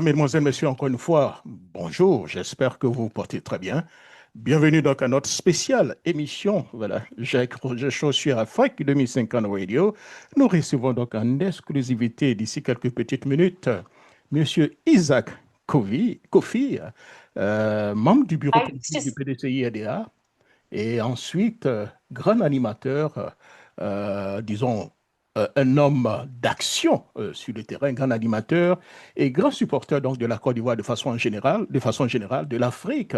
Mesdemoiselles, Messieurs, encore une fois, bonjour, j'espère que vous vous portez très bien. Bienvenue donc à notre spéciale émission, voilà, Jacques Roger Show sur Afrique 2050 Radio. Nous recevons donc en exclusivité d'ici quelques petites minutes Monsieur Isaac Kofi, membre du bureau I politique du just PDCI-EDA et ensuite grand animateur, disons, un homme d'action sur le terrain, grand animateur et grand supporter donc de la Côte d'Ivoire de façon générale, de l'Afrique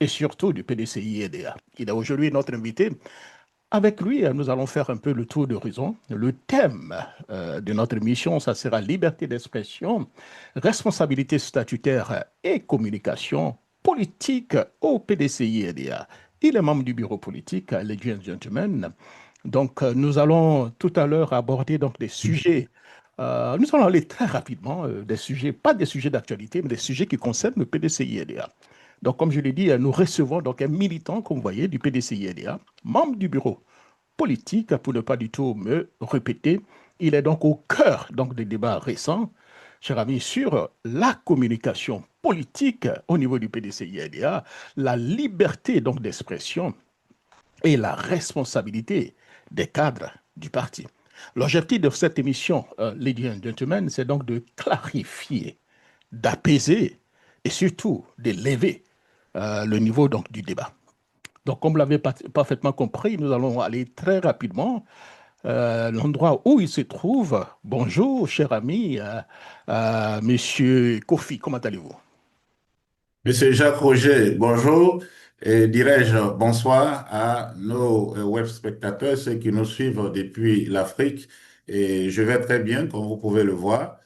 et surtout du PDCI-EDA. Il est aujourd'hui notre invité. Avec lui, nous allons faire un peu le tour d'horizon. Le thème de notre émission, ça sera liberté d'expression, responsabilité statutaire et communication politique au PDCI-EDA. Il est membre du bureau politique, ladies and gentlemen. Donc, nous allons tout à l'heure aborder donc des sujets. Nous allons aller très rapidement, des sujets, pas des sujets d'actualité, mais des sujets qui concernent le PDCI-EDA. Donc, comme je l'ai dit, nous recevons donc un militant, comme vous voyez, du PDCI-EDA, membre du bureau politique, pour ne pas du tout me répéter. Il est donc au cœur donc, des débats récents, cher ami, sur la communication politique au niveau du PDCI-EDA, la liberté donc d'expression et la responsabilité des cadres du parti. L'objectif de cette émission, ladies and gentlemen, c'est donc de clarifier, d'apaiser et surtout d'élever le niveau donc, du débat. Donc, comme vous l'avez parfaitement compris, nous allons aller très rapidement l'endroit où il se trouve. Bonjour, cher ami, Monsieur Kofi, comment allez-vous? Monsieur Jacques Roger, bonjour et dirais-je bonsoir à nos web spectateurs, ceux qui nous suivent depuis l'Afrique. Et je vais très bien, comme vous pouvez le voir,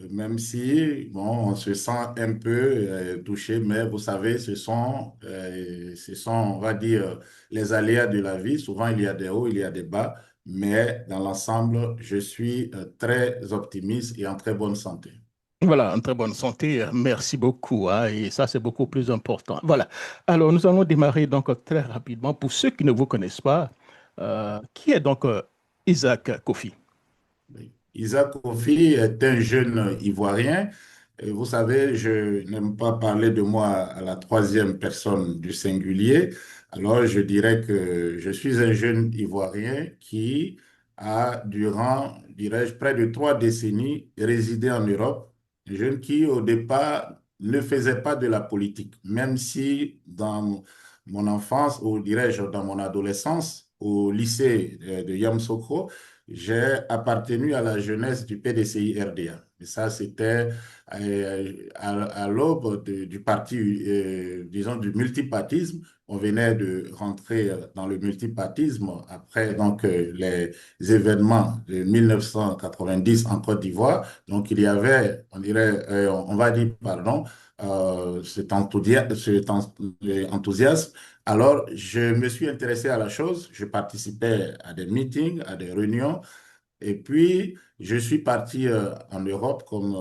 même si bon, on se sent un peu touché, mais vous savez, ce sont, on va dire, les aléas de la vie. Souvent, il y a des hauts, il y a des bas, mais dans l'ensemble, je suis très optimiste et en très bonne santé. Voilà, en très bonne santé. Merci beaucoup, hein, et ça, c'est beaucoup plus important. Voilà. Alors, nous allons démarrer donc très rapidement. Pour ceux qui ne vous connaissent pas, qui est donc Isaac Kofi? Oui. Isaac Kofi est un jeune Ivoirien. Et vous savez, je n'aime pas parler de moi à la troisième personne du singulier. Alors, je dirais que je suis un jeune Ivoirien qui a, durant, dirais-je, près de 3 décennies, résidé en Europe. Un jeune qui, au départ, ne faisait pas de la politique, même si dans mon enfance, ou dirais-je, dans mon adolescence, au lycée de Yamoussoukro, j'ai appartenu à la jeunesse du PDCI-RDA. Et ça, c'était à l'aube du parti, disons, du multipartisme. On venait de rentrer dans le multipartisme après donc, les événements de 1990 en Côte d'Ivoire. Donc, il y avait, on dirait, on va dire, pardon, cet enthousiasme. Alors, je me suis intéressé à la chose, je participais à des meetings, à des réunions, et puis je suis parti en Europe comme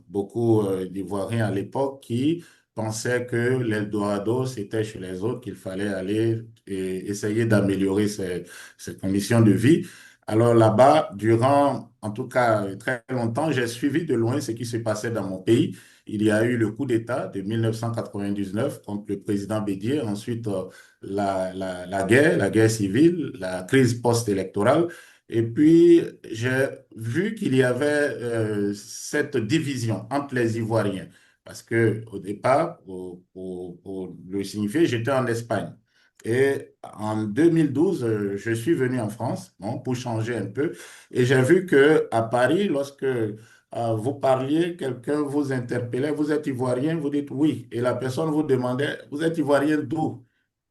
beaucoup d'Ivoiriens à l'époque qui pensaient que l'Eldorado, c'était chez les autres, qu'il fallait aller et essayer d'améliorer ses conditions de vie. Alors là-bas, durant en tout cas très longtemps, j'ai suivi de loin ce qui se passait dans mon pays. Il y a eu le coup d'État de 1999 contre le président Bédier, ensuite la guerre civile, la crise post-électorale. Et puis, j'ai vu qu'il y avait cette division entre les Ivoiriens. Parce que au départ, pour le signifier, j'étais en Espagne. Et en 2012, je suis venu en France, bon, pour changer un peu. Et j'ai vu que à Paris, lorsque vous parliez, quelqu'un vous interpellait, vous êtes Ivoirien, vous dites oui. Et la personne vous demandait, vous êtes Ivoirien d'où?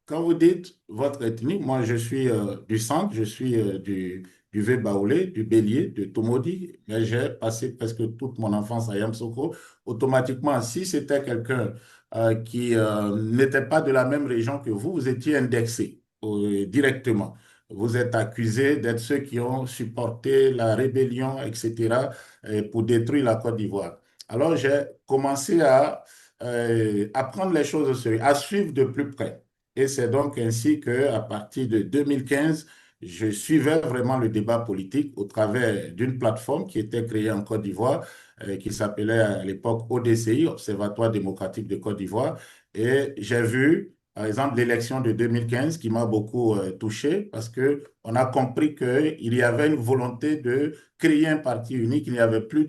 Quand vous dites votre ethnie, moi je suis du centre, je suis du V-Baoulé, du Bélier, de Tomodi, mais j'ai passé presque toute mon enfance à Yamoussoukro. Automatiquement, si c'était quelqu'un qui n'était pas de la même région que vous étiez indexé directement. Vous êtes accusé d'être ceux qui ont supporté la rébellion, etc., pour détruire la Côte d'Ivoire. Alors j'ai commencé à apprendre les choses au sérieux, à suivre de plus près. Et c'est donc ainsi qu'à partir de 2015, je suivais vraiment le débat politique au travers d'une plateforme qui était créée en Côte d'Ivoire, qui s'appelait à l'époque ODCI, Observatoire démocratique de Côte d'Ivoire. Et j'ai vu, par exemple, l'élection de 2015 qui m'a beaucoup touché parce que on a compris qu'il y avait une volonté de créer un parti unique. Il n'y avait plus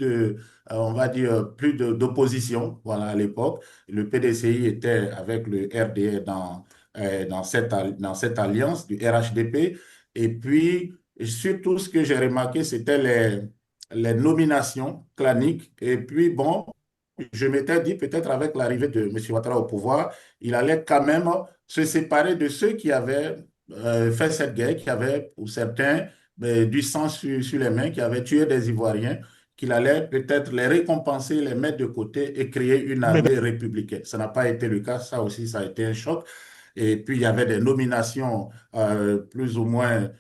on va dire, d'opposition, voilà, à l'époque. Le PDCI était avec le RDR dans cette alliance du RHDP. Et puis, surtout, ce que j'ai remarqué, c'était les nominations claniques. Et puis, bon, je m'étais dit, peut-être avec l'arrivée de M. Ouattara au pouvoir, il allait quand même se séparer de ceux qui avaient fait cette guerre, qui avaient, pour certains, du sang sur les mains, qui avaient tué des Ivoiriens, qu'il allait peut-être les récompenser, les mettre de côté et créer une Mais, armée républicaine. Ça n'a pas été le cas, ça aussi, ça a été un choc. Et puis, il y avait des nominations plus ou moins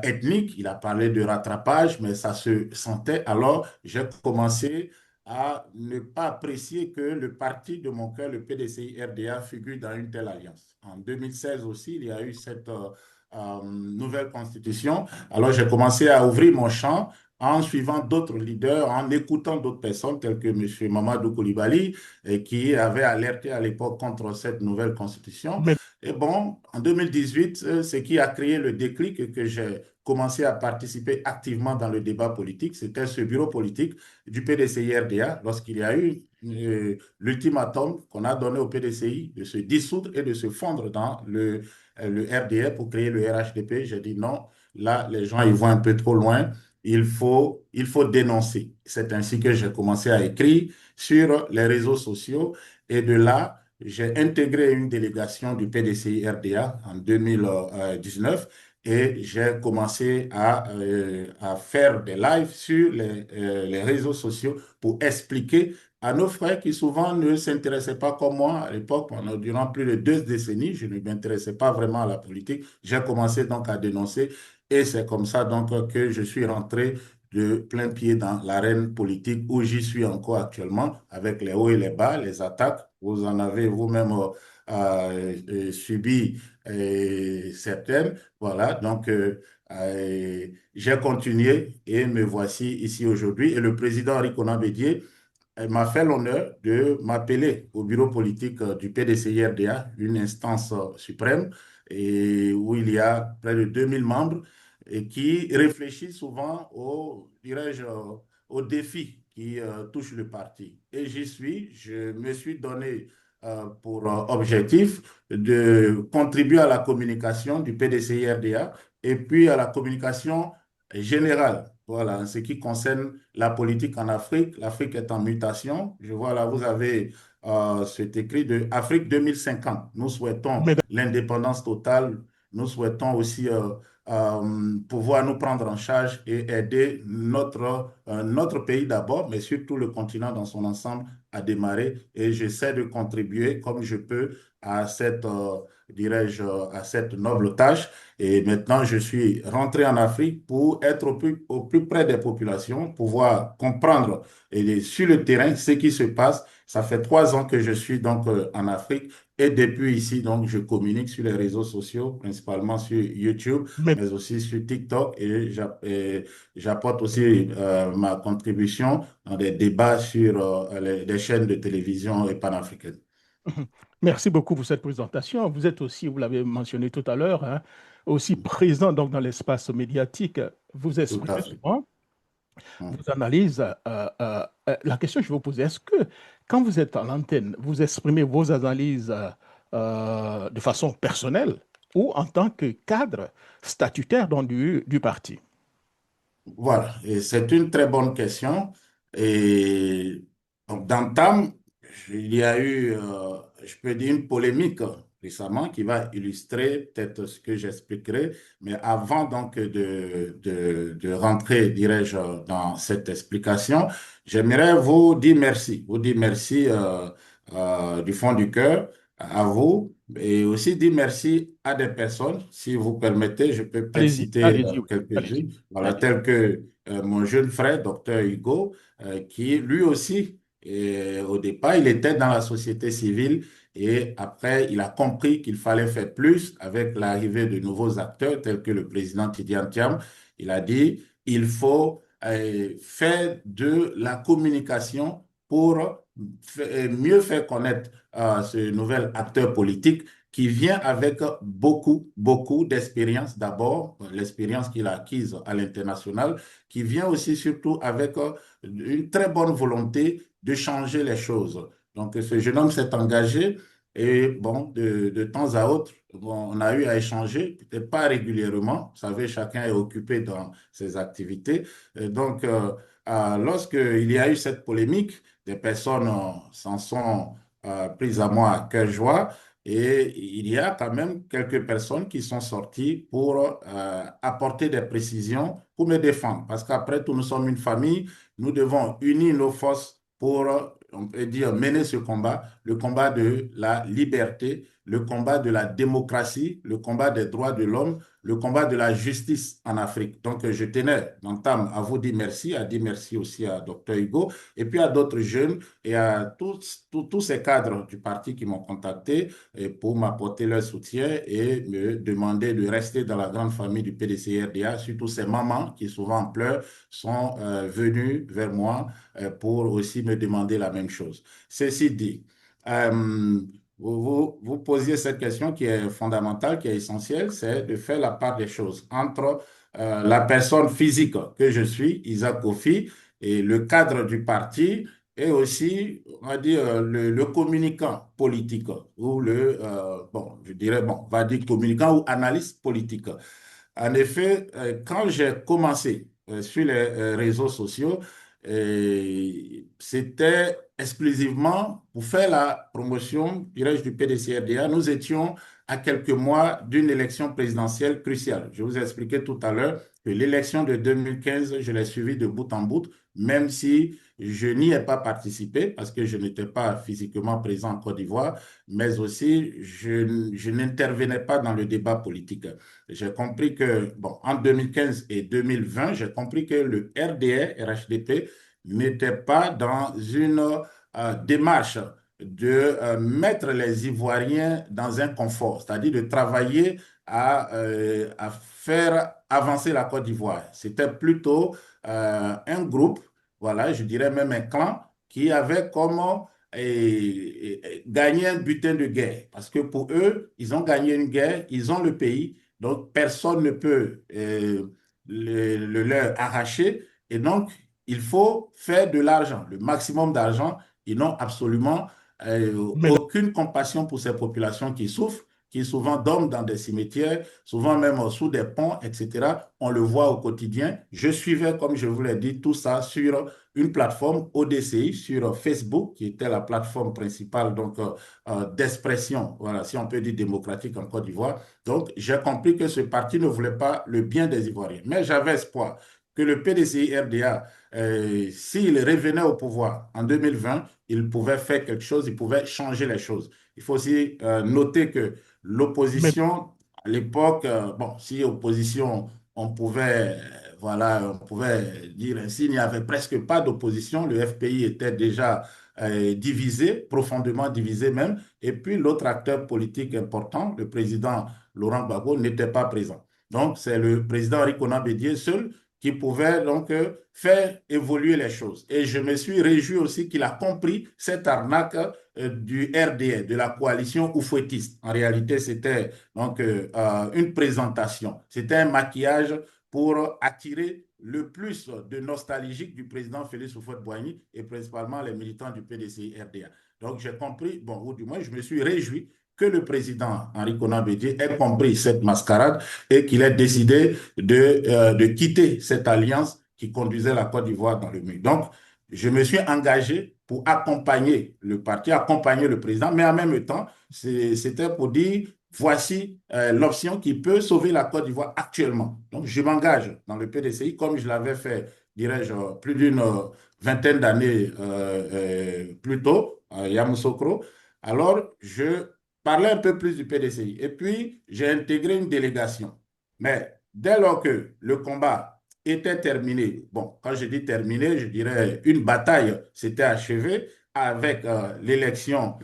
ethniques. Il a parlé de rattrapage, mais ça se sentait. Alors, j'ai commencé à ne pas apprécier que le parti de mon cœur, le PDCI-RDA, figure dans une telle alliance. En 2016 aussi, il y a eu cette nouvelle constitution. Alors, j'ai commencé à ouvrir mon champ en suivant d'autres leaders, en écoutant d'autres personnes telles que M. Mamadou Koulibaly, qui avait alerté à l'époque contre cette nouvelle constitution. mais, Et bon, en 2018, ce qui a créé le déclic et que j'ai commencé à participer activement dans le débat politique, c'était ce bureau politique du PDCI-RDA lorsqu'il y a eu l'ultimatum qu'on a donné au PDCI de se dissoudre et de se fondre dans le RDA pour créer le RHDP. J'ai dit non, là, les gens, ils vont un peu trop loin. Il faut dénoncer. C'est ainsi que j'ai commencé à écrire sur les réseaux sociaux et de là, j'ai intégré une délégation du PDCI RDA en 2019 et j'ai commencé à faire des lives sur les réseaux sociaux pour expliquer à nos frères qui souvent ne s'intéressaient pas comme moi à l'époque, durant plus de 2 décennies, je ne m'intéressais pas vraiment à la politique. J'ai commencé donc à dénoncer et c'est comme ça donc que je suis rentré de plein pied dans l'arène politique où j'y suis encore actuellement avec les hauts et les bas, les attaques. Vous en avez vous-même subi certaines. Voilà, donc j'ai continué et me voici ici aujourd'hui. Et le président Henri Konan Bédié m'a fait l'honneur de m'appeler au bureau politique du PDCI-RDA, une instance suprême, et où il y a près de 2000 membres et qui réfléchit souvent dirais-je, aux défis qui touchent le parti. Et j'y suis, je me suis donné pour objectif de contribuer à la communication du PDCI-RDA et puis à la communication générale. Voilà, en ce qui concerne la politique en Afrique. L'Afrique est en mutation. Je vois là, vous avez cet écrit de Afrique 2050. Nous souhaitons mais, l'indépendance totale. Nous souhaitons aussi pouvoir nous prendre en charge et aider notre pays d'abord, mais surtout le continent dans son ensemble à démarrer. Et j'essaie de contribuer comme je peux à dirais-je, à cette noble tâche. Et maintenant, je suis rentré en Afrique pour être au plus près des populations, pouvoir comprendre sur le terrain ce qui se passe. Ça fait 3 ans que je suis donc en Afrique et depuis ici, donc, je communique sur les réseaux sociaux, principalement sur YouTube, mais, mais aussi sur TikTok et j'apporte aussi ma contribution dans des débats sur des chaînes de télévision et panafricaines. merci beaucoup pour cette présentation. Vous êtes aussi, vous l'avez mentionné tout à l'heure, hein, aussi présent donc dans l'espace médiatique. Vous Tout à exprimez fait. souvent vos analyses. La question que je vais vous poser, est-ce que quand vous êtes à l'antenne, vous exprimez vos analyses de façon personnelle ou en tant que cadre statutaire donc, du parti? Voilà, et c'est une très bonne question. Et donc, dans TAM, il y a eu, je peux dire, une polémique récemment qui va illustrer peut-être ce que j'expliquerai. Mais avant donc de rentrer, dirais-je, dans cette explication, j'aimerais vous dire merci du fond du cœur à vous et aussi dire merci à des personnes. Si vous permettez, je peux peut-être Allez-y, citer allez-y, oui, allez-y. quelques-unes, voilà, Allez-y. tels que mon jeune frère, docteur Hugo, qui lui aussi, au départ, il était dans la société civile et après, il a compris qu'il fallait faire plus avec l'arrivée de nouveaux acteurs tels que le président Tidiane Thiam. Il a dit, il faut fait de la communication pour mieux faire connaître ce nouvel acteur politique qui vient avec beaucoup, beaucoup d'expérience. D'abord, l'expérience qu'il a acquise à l'international, qui vient aussi surtout avec une très bonne volonté de changer les choses. Donc, ce jeune homme s'est engagé et bon, de temps à autre, bon, on a eu à échanger, peut-être pas régulièrement. Vous savez, chacun est occupé dans ses activités. Et donc, lorsqu'il y a eu cette polémique, des personnes s'en sont prises à moi à cœur joie. Et il y a quand même quelques personnes qui sont sorties pour apporter des précisions pour me défendre. Parce qu'après tout, nous sommes une famille, nous devons unir nos forces pour, on peut dire, mener ce combat, le combat de la liberté, le combat de la démocratie, le combat des droits de l'homme, le combat de la justice en Afrique. Donc, je tenais d'entame à vous dire merci, à dire merci aussi à Dr Hugo, et puis à d'autres jeunes et à tous ces cadres du parti qui m'ont contacté pour m'apporter leur soutien et me demander de rester dans la grande famille du PDC-RDA, surtout ces mamans qui souvent en pleurs sont venues vers moi pour aussi me demander la même chose. Ceci dit, euh, vous posiez cette question qui est fondamentale, qui est essentielle, c'est de faire la part des choses entre la personne physique que je suis, Isaac Kofi, et le cadre du parti, et aussi, on va dire, le communicant politique, ou bon, je dirais, bon, on va dire communicant ou analyste politique. En effet, quand j'ai commencé sur les réseaux sociaux, c'était exclusivement pour faire la promotion, dirais-je, du PDC-RDA. Nous étions à quelques mois d'une élection présidentielle cruciale. Je vous ai expliqué tout à l'heure que l'élection de 2015, je l'ai suivie de bout en bout, même si je n'y ai pas participé parce que je n'étais pas physiquement présent en Côte d'Ivoire, mais aussi je n'intervenais pas dans le débat politique. J'ai compris que, bon, en 2015 et 2020, j'ai compris que le RDR, RHDP, n'était pas dans une démarche de mettre les Ivoiriens dans un confort, c'est-à-dire de travailler à faire avancer la Côte d'Ivoire. C'était plutôt un groupe, voilà, je dirais même un clan, qui avait comme gagné un butin de guerre. Parce que pour eux, ils ont gagné une guerre, ils ont le pays, donc personne ne peut le leur arracher. Et donc, il faut faire de l'argent, le maximum d'argent. Ils n'ont absolument Mais aucune compassion pour ces populations qui souffrent, qui souvent dorment dans des cimetières, souvent même sous des ponts, etc. On le voit au quotidien. Je suivais, comme je vous l'ai dit, tout ça sur une plateforme ODCI, sur Facebook, qui était la plateforme principale donc d'expression, voilà, si on peut dire démocratique en Côte d'Ivoire. Donc, j'ai compris que ce parti ne voulait pas le bien des Ivoiriens. Mais j'avais espoir que le PDCI-RDA, s'il revenait au pouvoir en 2020, il pouvait faire quelque chose, il pouvait changer les choses. Il faut aussi noter que mais l'opposition, à l'époque, bon, si opposition, on pouvait, voilà, on pouvait dire ainsi, il n'y avait presque pas d'opposition. Le FPI était déjà divisé, profondément divisé même. Et puis l'autre acteur politique important, le président Laurent Gbagbo, n'était pas présent. Donc, c'est le président Henri Konan Bédié seul qui pouvait donc faire évoluer les choses. Et je me suis réjoui aussi qu'il a compris cette arnaque du RDR, de la coalition oufouettiste. En réalité, c'était donc une présentation, c'était un maquillage pour attirer le plus de nostalgiques du président Félix Houphouët-Boigny et principalement les militants du PDC-RDA. Donc j'ai compris, bon, ou du moins je me suis réjoui que le président Henri Konan Bédié ait compris cette mascarade et qu'il ait décidé de quitter cette alliance qui conduisait la Côte d'Ivoire dans le mur. Donc, je me suis engagé pour accompagner le parti, accompagner le président, mais en même temps, c'était pour dire, voici l'option qui peut sauver la Côte d'Ivoire actuellement. Donc, je m'engage dans le PDCI comme je l'avais fait, dirais-je, plus d'une vingtaine d'années plus tôt, à Yamoussoukro. Alors, je parlais un peu plus du PDCI. Et puis, j'ai intégré une délégation. Mais dès lors que le combat était terminé, bon, quand je dis terminé, je dirais une bataille s'était achevée avec l'élection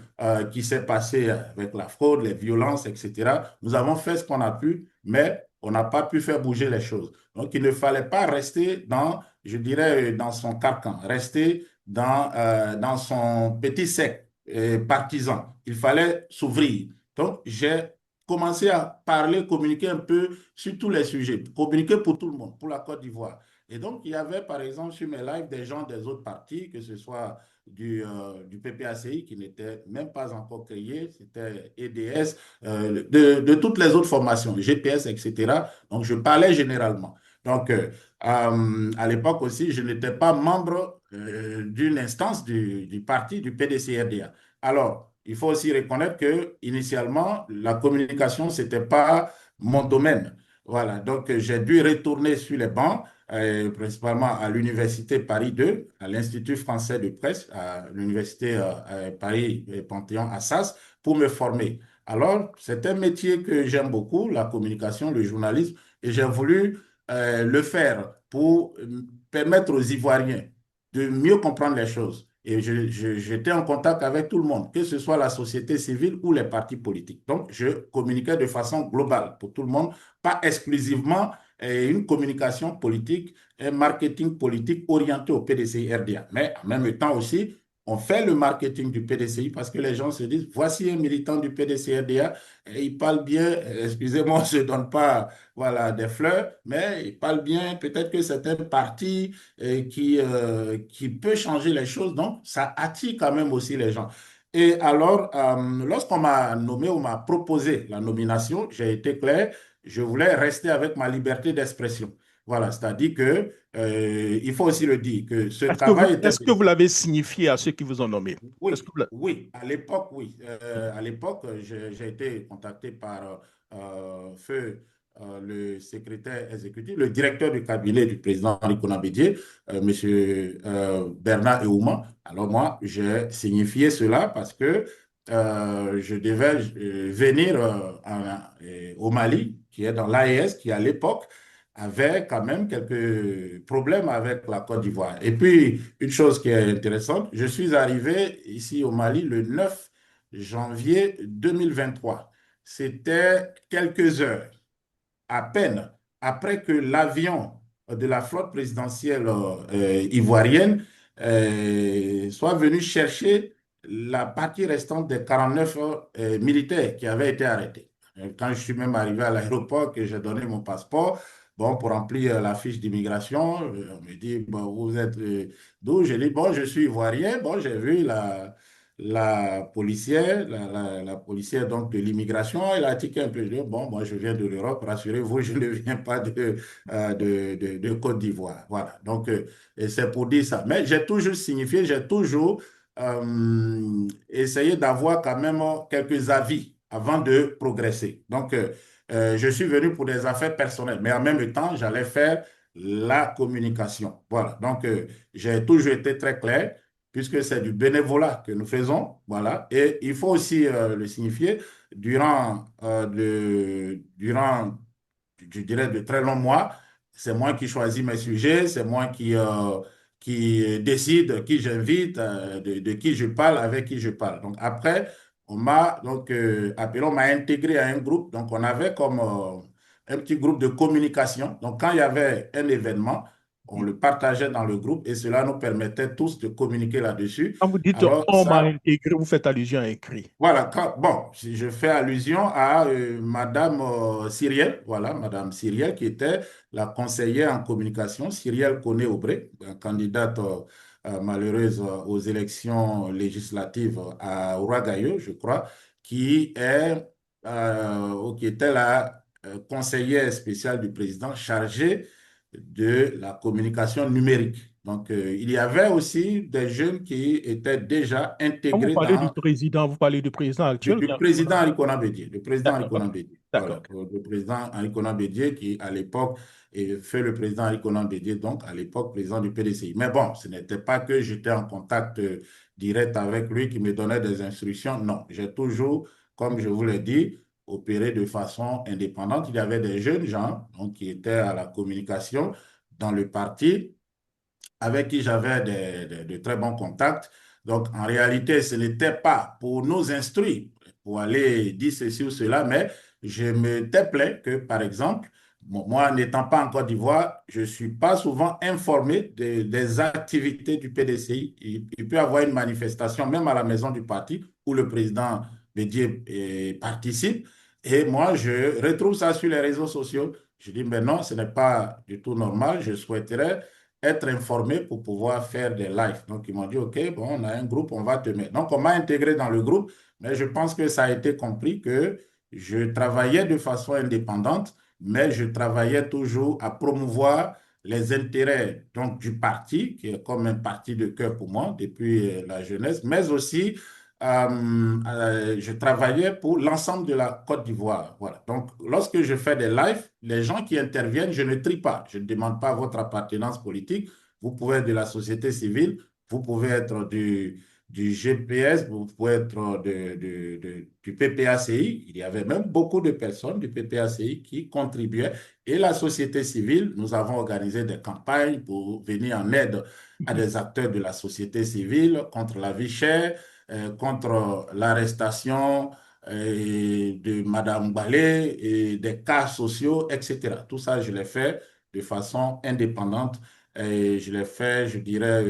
qui s'est passée avec la fraude, les violences, etc. Nous avons fait ce qu'on a pu, mais on n'a pas pu faire bouger les choses. Donc, il ne fallait pas rester dans je dirais, dans son carcan, rester dans son petit cercle partisan. Il fallait s'ouvrir. Donc, j'ai commencé à parler, communiquer un peu sur tous les sujets, communiquer pour tout le monde, pour la Côte d'Ivoire. Et donc, il y avait, par exemple, sur mes lives, des gens des autres partis, que ce soit du PPACI, qui n'était même pas encore créé, c'était EDS, de toutes les autres formations, GPS, etc. Donc, je parlais généralement. Donc, à l'époque aussi, je n'étais pas membre d'une instance du parti du PDC-RDA. Alors, il faut aussi reconnaître que initialement, la communication, ce n'était pas mon domaine. Voilà, donc j'ai dû retourner sur les bancs, principalement à l'Université Paris 2, à l'Institut français de presse, à l'Université Paris Panthéon Assas, pour me former. Alors, c'est un métier que j'aime beaucoup, la communication, le journalisme, et j'ai voulu le faire pour permettre aux Ivoiriens de mieux comprendre les choses. Et j'étais en contact avec tout le monde, que ce soit la société civile ou les partis politiques. Donc, je communiquais de façon globale pour tout le monde, pas exclusivement une communication politique, un marketing politique orienté au PDCI-RDA. Mais en même temps aussi, on fait le marketing du PDCI parce que les gens se disent, voici un militant du PDCI-RDA, et il parle bien, excusez-moi, je ne donne pas voilà, des fleurs, mais il parle bien, peut-être que c'est un parti qui peut changer les choses, donc ça attire quand même aussi les gens. Et alors, lorsqu'on m'a nommé ou m'a proposé la nomination, j'ai été clair, je voulais rester avec ma liberté d'expression. Voilà, c'est-à-dire que il faut aussi le dire que ce travail était Est-ce que vous l'avez signifié à ceux qui vous ont nommé? Est-ce que oui, vous l'a- oui, à l'époque, oui. À l'époque, j'ai été contacté par feu le secrétaire exécutif, le directeur du cabinet du président Henri Bédié, monsieur Bernard Eouma. Alors moi, j'ai signifié cela parce que je devais venir au Mali, qui est dans l'AES, qui à l'époque avait quand même quelques problèmes avec la Côte d'Ivoire. Et puis, une chose qui est intéressante, je suis arrivé ici au Mali le 9 janvier 2023. C'était quelques heures à peine après que l'avion de la flotte présidentielle ivoirienne soit venu chercher la partie restante des 49 militaires qui avaient été arrêtés. Quand je suis même arrivé à l'aéroport, que j'ai donné mon passeport, bon, pour remplir la fiche d'immigration, on me dit, bon, vous êtes d'où? Je dis, bon, je suis ivoirien. Bon, j'ai vu la policière donc de l'immigration, elle a tiqué un peu. Je dis, bon, moi je viens de l'Europe, rassurez-vous, je ne viens pas de Côte d'Ivoire. Voilà, donc et c'est pour dire ça. Mais j'ai toujours signifié, j'ai toujours essayé d'avoir quand même quelques avis avant de progresser. Donc, je suis venu pour des affaires personnelles, mais en même temps, j'allais faire la communication. Voilà, donc j'ai toujours été très clair puisque c'est du bénévolat que nous faisons. Voilà. Et il faut aussi le signifier, durant, je dirais, de très longs mois, c'est moi qui choisis mes sujets, c'est moi qui décide qui j'invite, de qui je parle, avec qui je parle. Donc après, on m'a donc appelé, on m'a intégré à un groupe. Donc on avait comme un petit groupe de communication. Donc quand il y avait un événement, on le partageait dans le groupe et cela nous permettait tous de communiquer là-dessus. Quand vous dites Alors, on m'a ça, intégré, vous faites allusion à écrit. voilà, bon, si je fais allusion à Madame Cyrielle, voilà, Madame Cyrielle, qui était la conseillère en communication, Cyrielle Koné-Aubrey, candidate malheureuse aux élections législatives à Ouagadougou, je crois, qui était la conseillère spéciale du président chargée de la communication numérique. Donc, il y avait aussi des jeunes qui étaient déjà Quand vous intégrés parlez du dans président, vous parlez du président actuel ou du bien président Henri Konan Bédié, le président Henri D'accord, Konan ok. Bédié, D'accord, voilà, ok. le président Henri Konan Bédié qui, à l'époque, fait le président Henri Konan Bédié, donc à l'époque, président du PDCI. Mais bon, ce n'était pas que j'étais en contact direct avec lui qui me donnait des instructions. Non, j'ai toujours, comme je vous l'ai dit, opéré de façon indépendante. Il y avait des jeunes gens donc, qui étaient à la communication dans le parti avec qui j'avais de très bons contacts. Donc, en réalité, ce n'était pas pour nous instruire, pour aller dire ceci ou cela, mais je me déplais que, par exemple, Moi, n'étant pas en Côte d'Ivoire, je ne suis pas souvent informé des activités du PDCI. Il peut y avoir une manifestation, même à la maison du parti, où le président Bédié participe. Et moi, je retrouve ça sur les réseaux sociaux. Je dis, mais non, ce n'est pas du tout normal. Je souhaiterais être informé pour pouvoir faire des lives. Donc, ils m'ont dit, OK, bon, on a un groupe, on va te mettre. Donc, on m'a intégré dans le groupe, mais je pense que ça a été compris que je travaillais de façon indépendante, mais je travaillais toujours à promouvoir les intérêts donc, du parti, qui est comme un parti de cœur pour moi depuis la jeunesse, mais aussi je travaillais pour l'ensemble de la Côte d'Ivoire. Voilà. Donc, lorsque je fais des lives, les gens qui interviennent, je ne trie pas. Je ne demande pas votre appartenance politique. Vous pouvez être de la société civile, vous pouvez être du GPS, vous pouvez être du PPACI. Il y avait même beaucoup de personnes du PPACI qui contribuaient. Et la société civile, nous avons organisé des campagnes pour venir en aide à Mhm. des acteurs de la société civile contre la vie chère, contre l'arrestation de Madame Balé et des cas sociaux, etc. Tout ça, je l'ai fait de façon indépendante et je l'ai fait, je dirais,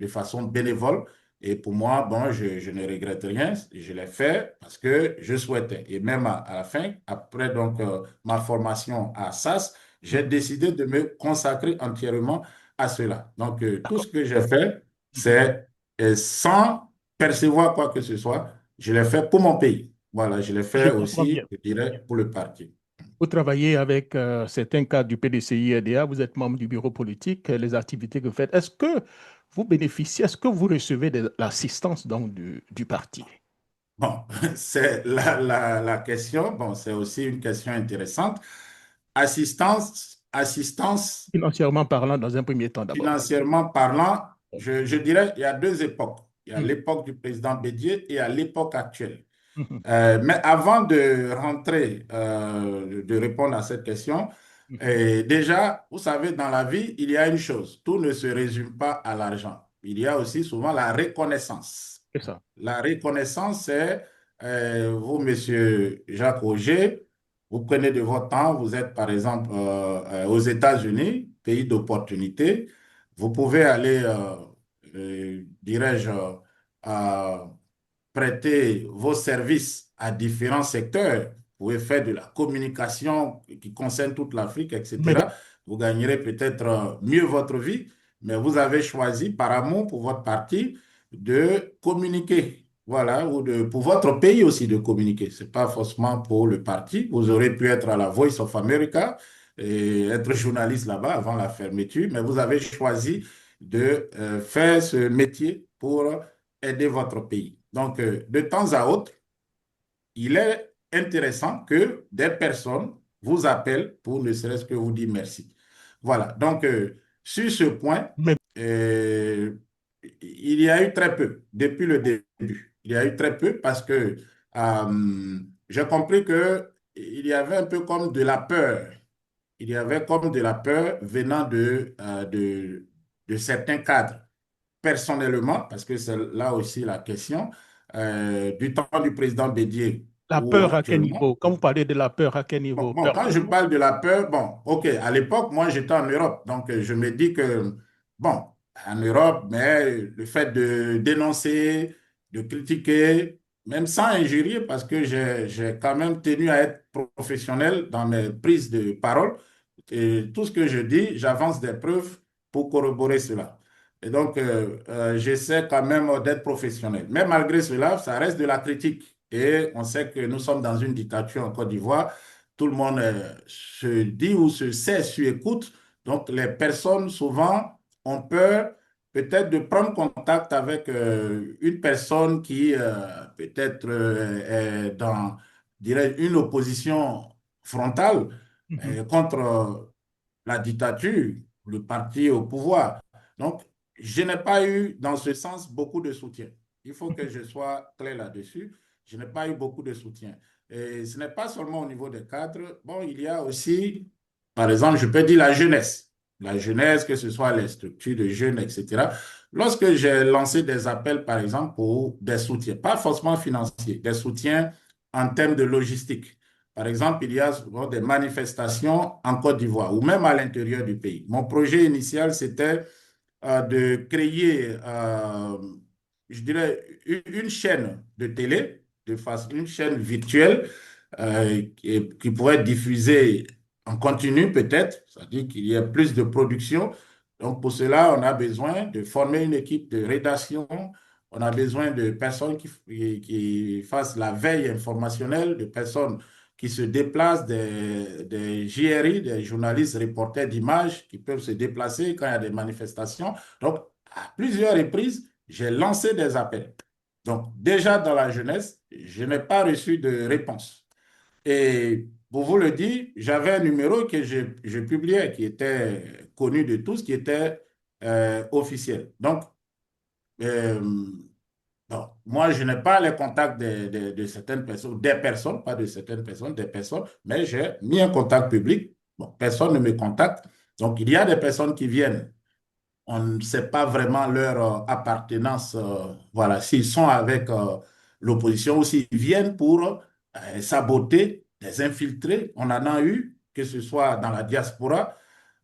de façon bénévole. Et pour moi, bon, je ne regrette rien. Je l'ai fait parce que je souhaitais. Et même à la fin, après donc ma formation à SAS, j'ai Mhm. décidé de me consacrer entièrement à cela. Donc, tout D'accord. ce que j'ai fait, Mhm. c'est sans percevoir quoi que ce soit, je l'ai fait pour mon pays. Voilà, je l'ai Je fait comprends bien. aussi, je dirais, pour le parti. Vous travaillez avec certains cadres du PDCI-RDA, vous êtes membre du bureau politique, les activités que vous faites. Est-ce que vous bénéficiez, est-ce que vous recevez de l'assistance donc du parti? Bon, c'est la question. Bon, c'est aussi une question intéressante. Assistance Financièrement parlant, dans un premier temps d'abord. financièrement parlant, je dirais, il y a deux époques. Il y a Mhm. l'époque du président Bédier et à l'époque actuelle. Mhm. Mais avant de rentrer, de répondre à cette question, Mhm. déjà, vous savez, dans la vie, il y a une chose, tout ne se résume pas à l'argent. Il y a aussi souvent la reconnaissance. C'est ça. La reconnaissance, c'est vous, monsieur Jacques Auger, vous prenez de votre temps, vous êtes par exemple aux États-Unis, pays d'opportunité, vous pouvez aller, dirais-je, prêter vos services à différents secteurs. Vous pouvez faire de la communication qui concerne toute l'Afrique, Mais etc. Vous gagnerez peut-être mieux votre vie, mais vous avez choisi par amour pour votre parti de communiquer. Voilà, ou pour votre pays aussi de communiquer. Ce n'est pas forcément pour le parti. Vous aurez pu être à la Voice of America et être journaliste là-bas avant la fermeture, mais vous avez choisi de faire ce métier pour aider votre pays. Donc, de temps à autre, il est intéressant que des personnes vous appellent pour ne serait-ce que vous dire merci. Voilà. Donc, sur ce point, mais euh, il y a eu très peu depuis le début. Il y a eu très peu parce que j'ai compris que il y avait un peu comme de la peur. Il y avait comme de la peur venant de certains cadres personnellement, parce que c'est là aussi la question, du temps du président Bédier la ou peur à quel actuellement. niveau? Quand vous parlez de la peur, à quel Bon, niveau? bon, Peur quand de je mort? parle de la peur, bon, ok, à l'époque, moi j'étais en Europe, donc je me dis que, bon, en Europe, mais le fait de dénoncer, de critiquer, même sans injurier, parce que j'ai quand même tenu à être professionnel dans mes prises de parole, et tout ce que je dis, j'avance des preuves pour corroborer cela. Et donc, j'essaie quand même d'être professionnel. Mais malgré cela, ça reste de la critique. Et on sait que nous sommes dans une dictature en Côte d'Ivoire. Tout le monde se dit ou se sait sur écoute. Donc, les personnes, souvent, ont peur peut-être de prendre contact avec une personne qui peut-être est dans, je dirais, une opposition frontale Mhm. contre la dictature, le parti au pouvoir. Donc, je n'ai pas eu dans ce sens beaucoup de soutien. Il faut que je sois clair là-dessus. Je n'ai pas eu beaucoup de soutien. Et ce n'est pas seulement au niveau des cadres. Bon, il y a aussi, par exemple, je peux dire la jeunesse. La jeunesse, que ce soit les structures de jeunes, etc. Lorsque j'ai lancé des appels, par exemple, pour des soutiens, pas forcément financiers, des soutiens en termes de logistique. par exemple, il y a souvent des manifestations en Côte d'Ivoire ou même à l'intérieur du pays. Mon projet initial, c'était de créer, je dirais, une chaîne de télé, une chaîne virtuelle qui pourrait être diffusée en continu peut-être, c'est-à-dire qu'il y ait plus de production. Donc pour cela, on a besoin de former une équipe de rédaction, on a besoin de personnes qui fassent la veille informationnelle, de personnes qui se déplacent, des JRI, des journalistes reporters d'images qui peuvent se déplacer quand il y a des manifestations. Donc, à plusieurs reprises, j'ai lancé des appels. Donc, déjà dans la jeunesse, je n'ai pas reçu de réponse. Et pour vous le dire, j'avais un numéro que je publiais qui était connu de tous, qui était officiel. Donc, euh, bon, moi, je n'ai pas les contacts de certaines personnes, des personnes, pas de certaines personnes, des personnes, mais j'ai mis un contact public. Bon, personne ne me contacte. Donc, il y a des personnes qui viennent. On ne sait pas vraiment leur appartenance, voilà, s'ils sont avec l'opposition ou s'ils viennent pour saboter, les infiltrer. On en a eu, que ce soit dans la diaspora,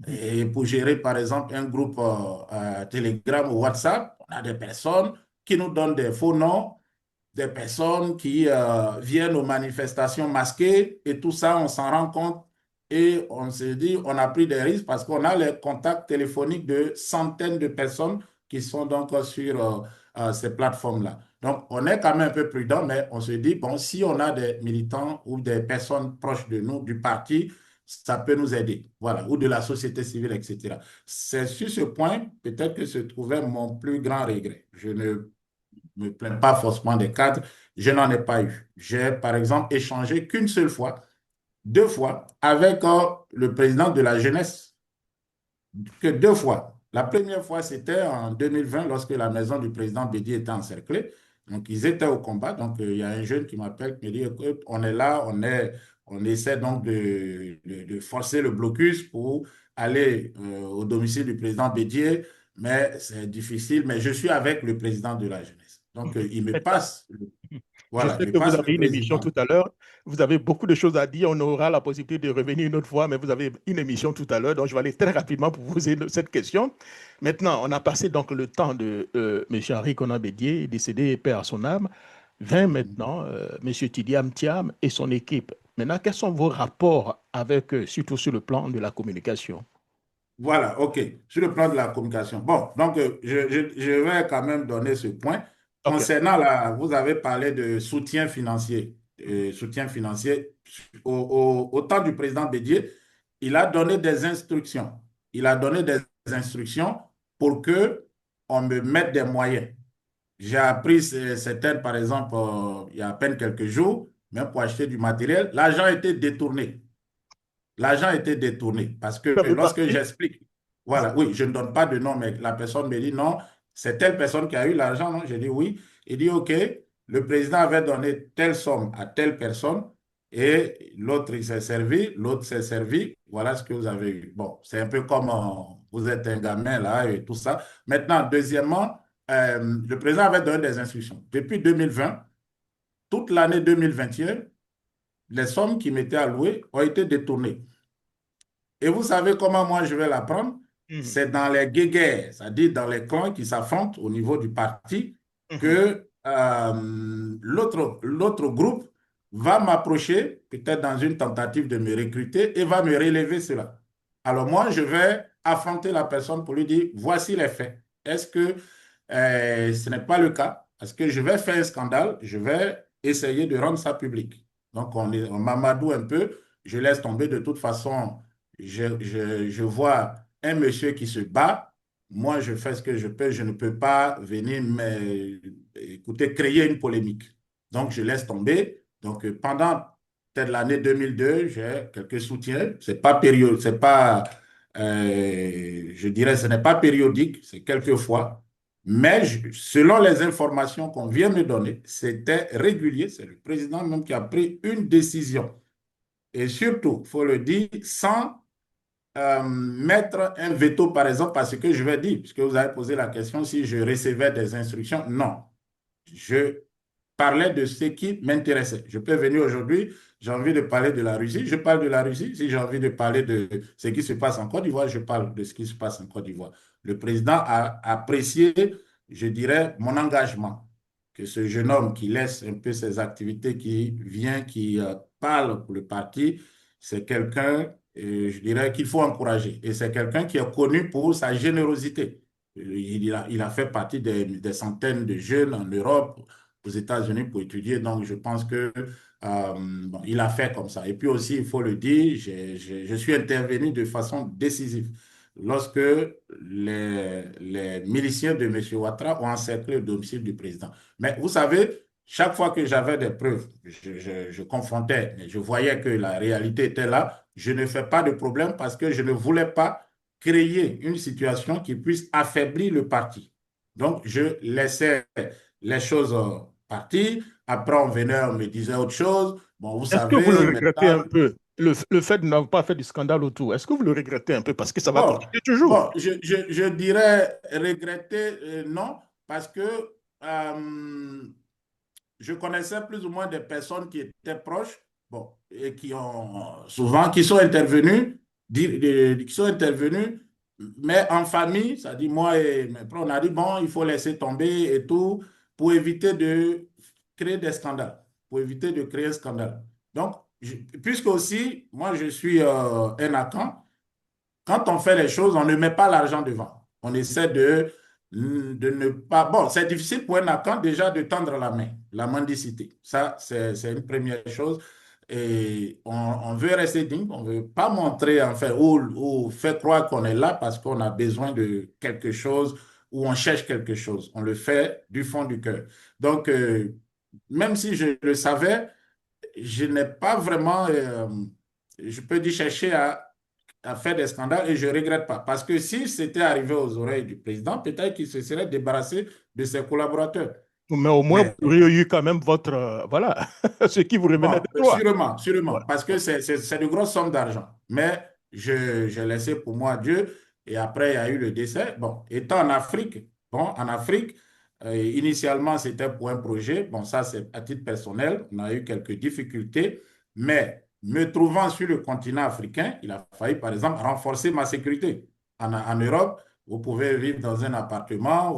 et pour gérer, par exemple, un groupe Telegram ou WhatsApp, on a des personnes qui nous donnent des faux noms, des personnes qui viennent aux manifestations masquées et tout ça, on s'en rend compte et on se dit, on a pris des risques parce qu'on a les contacts téléphoniques de centaines de personnes qui sont donc sur ces plateformes-là. Donc, on est quand même un peu prudent, mais on se dit, bon, si on a des militants ou des personnes proches de nous, du parti, ça peut nous aider, voilà, ou de la société civile, etc. C'est sur ce point, peut-être que se trouvait mon plus grand regret. Je ne me plains pas forcément des cadres, je n'en ai pas eu. J'ai, par exemple, échangé qu'une seule fois, deux fois, avec le président de la jeunesse, que deux fois. La première fois, c'était en 2020, lorsque la maison du président Bédier était encerclée. Donc, ils étaient au combat. Donc, il y a un jeune qui m'appelle, qui me dit, écoute, on est là, on essaie donc de forcer le blocus pour aller au domicile du président Bédier, mais c'est difficile. Mais je suis avec le président de la jeunesse. Donc, il me Maintenant, passe, je voilà, il sais me que vous passe le avez une émission président. tout à l'heure. Vous avez beaucoup de choses à dire. On aura la possibilité de revenir une autre fois, mais vous avez une émission tout à l'heure. Donc, je vais aller très rapidement pour vous poser cette question. Maintenant, on a passé donc le temps de M. Henri Konan Bédier, décédé, paix à son âme. Vint maintenant M. Tidiam Thiam et son équipe. Maintenant, quels sont vos rapports avec eux, surtout sur le plan de la communication? Voilà, OK. Sur le plan de la communication. Bon, donc je vais quand même donner ce point. OK. Concernant la, vous avez parlé de soutien financier. Soutien financier. Au temps du président Bédier, il a donné des instructions. Il a donné des instructions pour que on me mette des moyens. J'ai appris certaines, par exemple, il y a à peine quelques jours, même pour acheter du matériel, l'argent a été détourné. L'argent a été détourné parce que Vous avez lorsque parti? j'explique, voilà, oui, je ne donne pas de nom, mais la personne me dit non, c'est telle personne qui a eu l'argent, non? Je dis oui. Il dit OK, le président avait donné telle somme à telle personne et l'autre il s'est servi, l'autre s'est servi, voilà ce que vous avez eu. Bon, c'est un peu comme vous êtes un gamin là et tout ça. Maintenant, deuxièmement, le président avait donné des instructions. Depuis 2020, toute l'année 2021, les sommes qui m'étaient allouées ont été détournées. Et vous savez comment moi je vais l'apprendre? Mhm. C'est dans les guéguerres, c'est-à-dire dans les clans qui s'affrontent au niveau du parti, Mhm. que l'autre groupe va m'approcher, peut-être dans une tentative de me recruter, et va me relever cela. Alors moi, je vais affronter la personne pour lui dire, voici les faits. Est-ce que ce n'est pas le cas? Parce que je vais faire un scandale, je vais essayer de rendre ça public. Donc on m'amadoue un peu, je laisse tomber de toute façon je vois un monsieur qui se bat, moi je fais ce que je peux, je ne peux pas venir écouter, créer une polémique. Donc je laisse tomber. Donc pendant peut-être l'année 2002, j'ai quelques soutiens. C'est pas période, c'est pas, je dirais, ce n'est pas périodique, c'est quelques fois. Mais selon les informations qu'on vient me donner, c'était régulier. C'est le président même qui a pris une décision. Et surtout, il faut le dire, sans mettre un veto, par exemple, parce que je vais dire, puisque vous avez posé la question, si je recevais des instructions, non. Je parlais de ce qui m'intéressait. Je peux venir aujourd'hui, j'ai envie de parler de la Russie, je parle de la Russie. Si j'ai envie de parler de ce qui se passe en Côte d'Ivoire, je parle de ce qui se passe en Côte d'Ivoire. Le président a apprécié, je dirais, mon engagement. Que ce jeune homme qui laisse un peu ses activités, qui vient, qui parle pour le parti, c'est quelqu'un, je dirais, qu'il faut encourager. Et c'est quelqu'un qui est connu pour sa générosité. Il a fait partie des centaines de jeunes en Europe, aux États-Unis pour étudier. Donc, je pense que bon, il a fait comme ça. Et puis aussi, il faut le dire, je suis intervenu de façon décisive lorsque les miliciens de M. Ouattara ont encerclé le domicile du président. Mais vous savez, chaque fois que j'avais des preuves, je confrontais, je voyais que la réalité était là. Je ne fais pas de problème parce que je ne voulais pas créer une situation qui puisse affaiblir le parti. Donc, je laissais les choses partir. Après, on venait, on me disait autre chose. Bon, vous Est-ce que vous le savez, regrettez maintenant, un peu, le fait de n'avoir pas fait du scandale autour? Est-ce que vous le regrettez un peu parce que ça va bon, continuer toujours? bon, je dirais regretter, non, parce que je connaissais plus ou moins des personnes qui étaient proches, bon, et qui ont souvent, qui sont intervenues, mais en famille, ça dit moi et mes proches, on a dit bon, il faut laisser tomber et tout pour éviter de créer des scandales, pour éviter de créer un scandale. Donc, puisque aussi, moi je suis un Akan, quand on fait les choses, on ne met pas l'argent devant. On essaie de ne pas... Bon, c'est difficile pour un Afghan déjà de tendre la mendicité. Ça, c'est une première chose. Et on veut rester digne, on ne veut pas montrer, enfin, ou faire croire qu'on est là parce qu'on a besoin de quelque chose ou on cherche quelque chose. On le fait du fond du cœur. Donc, même si je le savais, je n'ai pas vraiment, je peux dire, chercher à faire des scandales et je ne regrette pas. Parce que si c'était arrivé aux oreilles du président, peut-être qu'il se serait débarrassé de ses collaborateurs. Mais au moins, Mais vous auriez eu quand même votre, voilà, ce qui vous revenait bon, de droit. sûrement, sûrement, Voilà. parce que c'est de grosses sommes d'argent. Mais j'ai laissé pour moi Dieu. Et après, il y a eu le décès. Bon, étant en Afrique, bon, en Afrique, initialement, c'était pour un projet. Bon, ça, c'est à titre personnel. On a eu quelques difficultés. Mais me trouvant sur le continent africain, il a fallu, par exemple, renforcer ma sécurité. En Europe, vous pouvez vivre dans un appartement,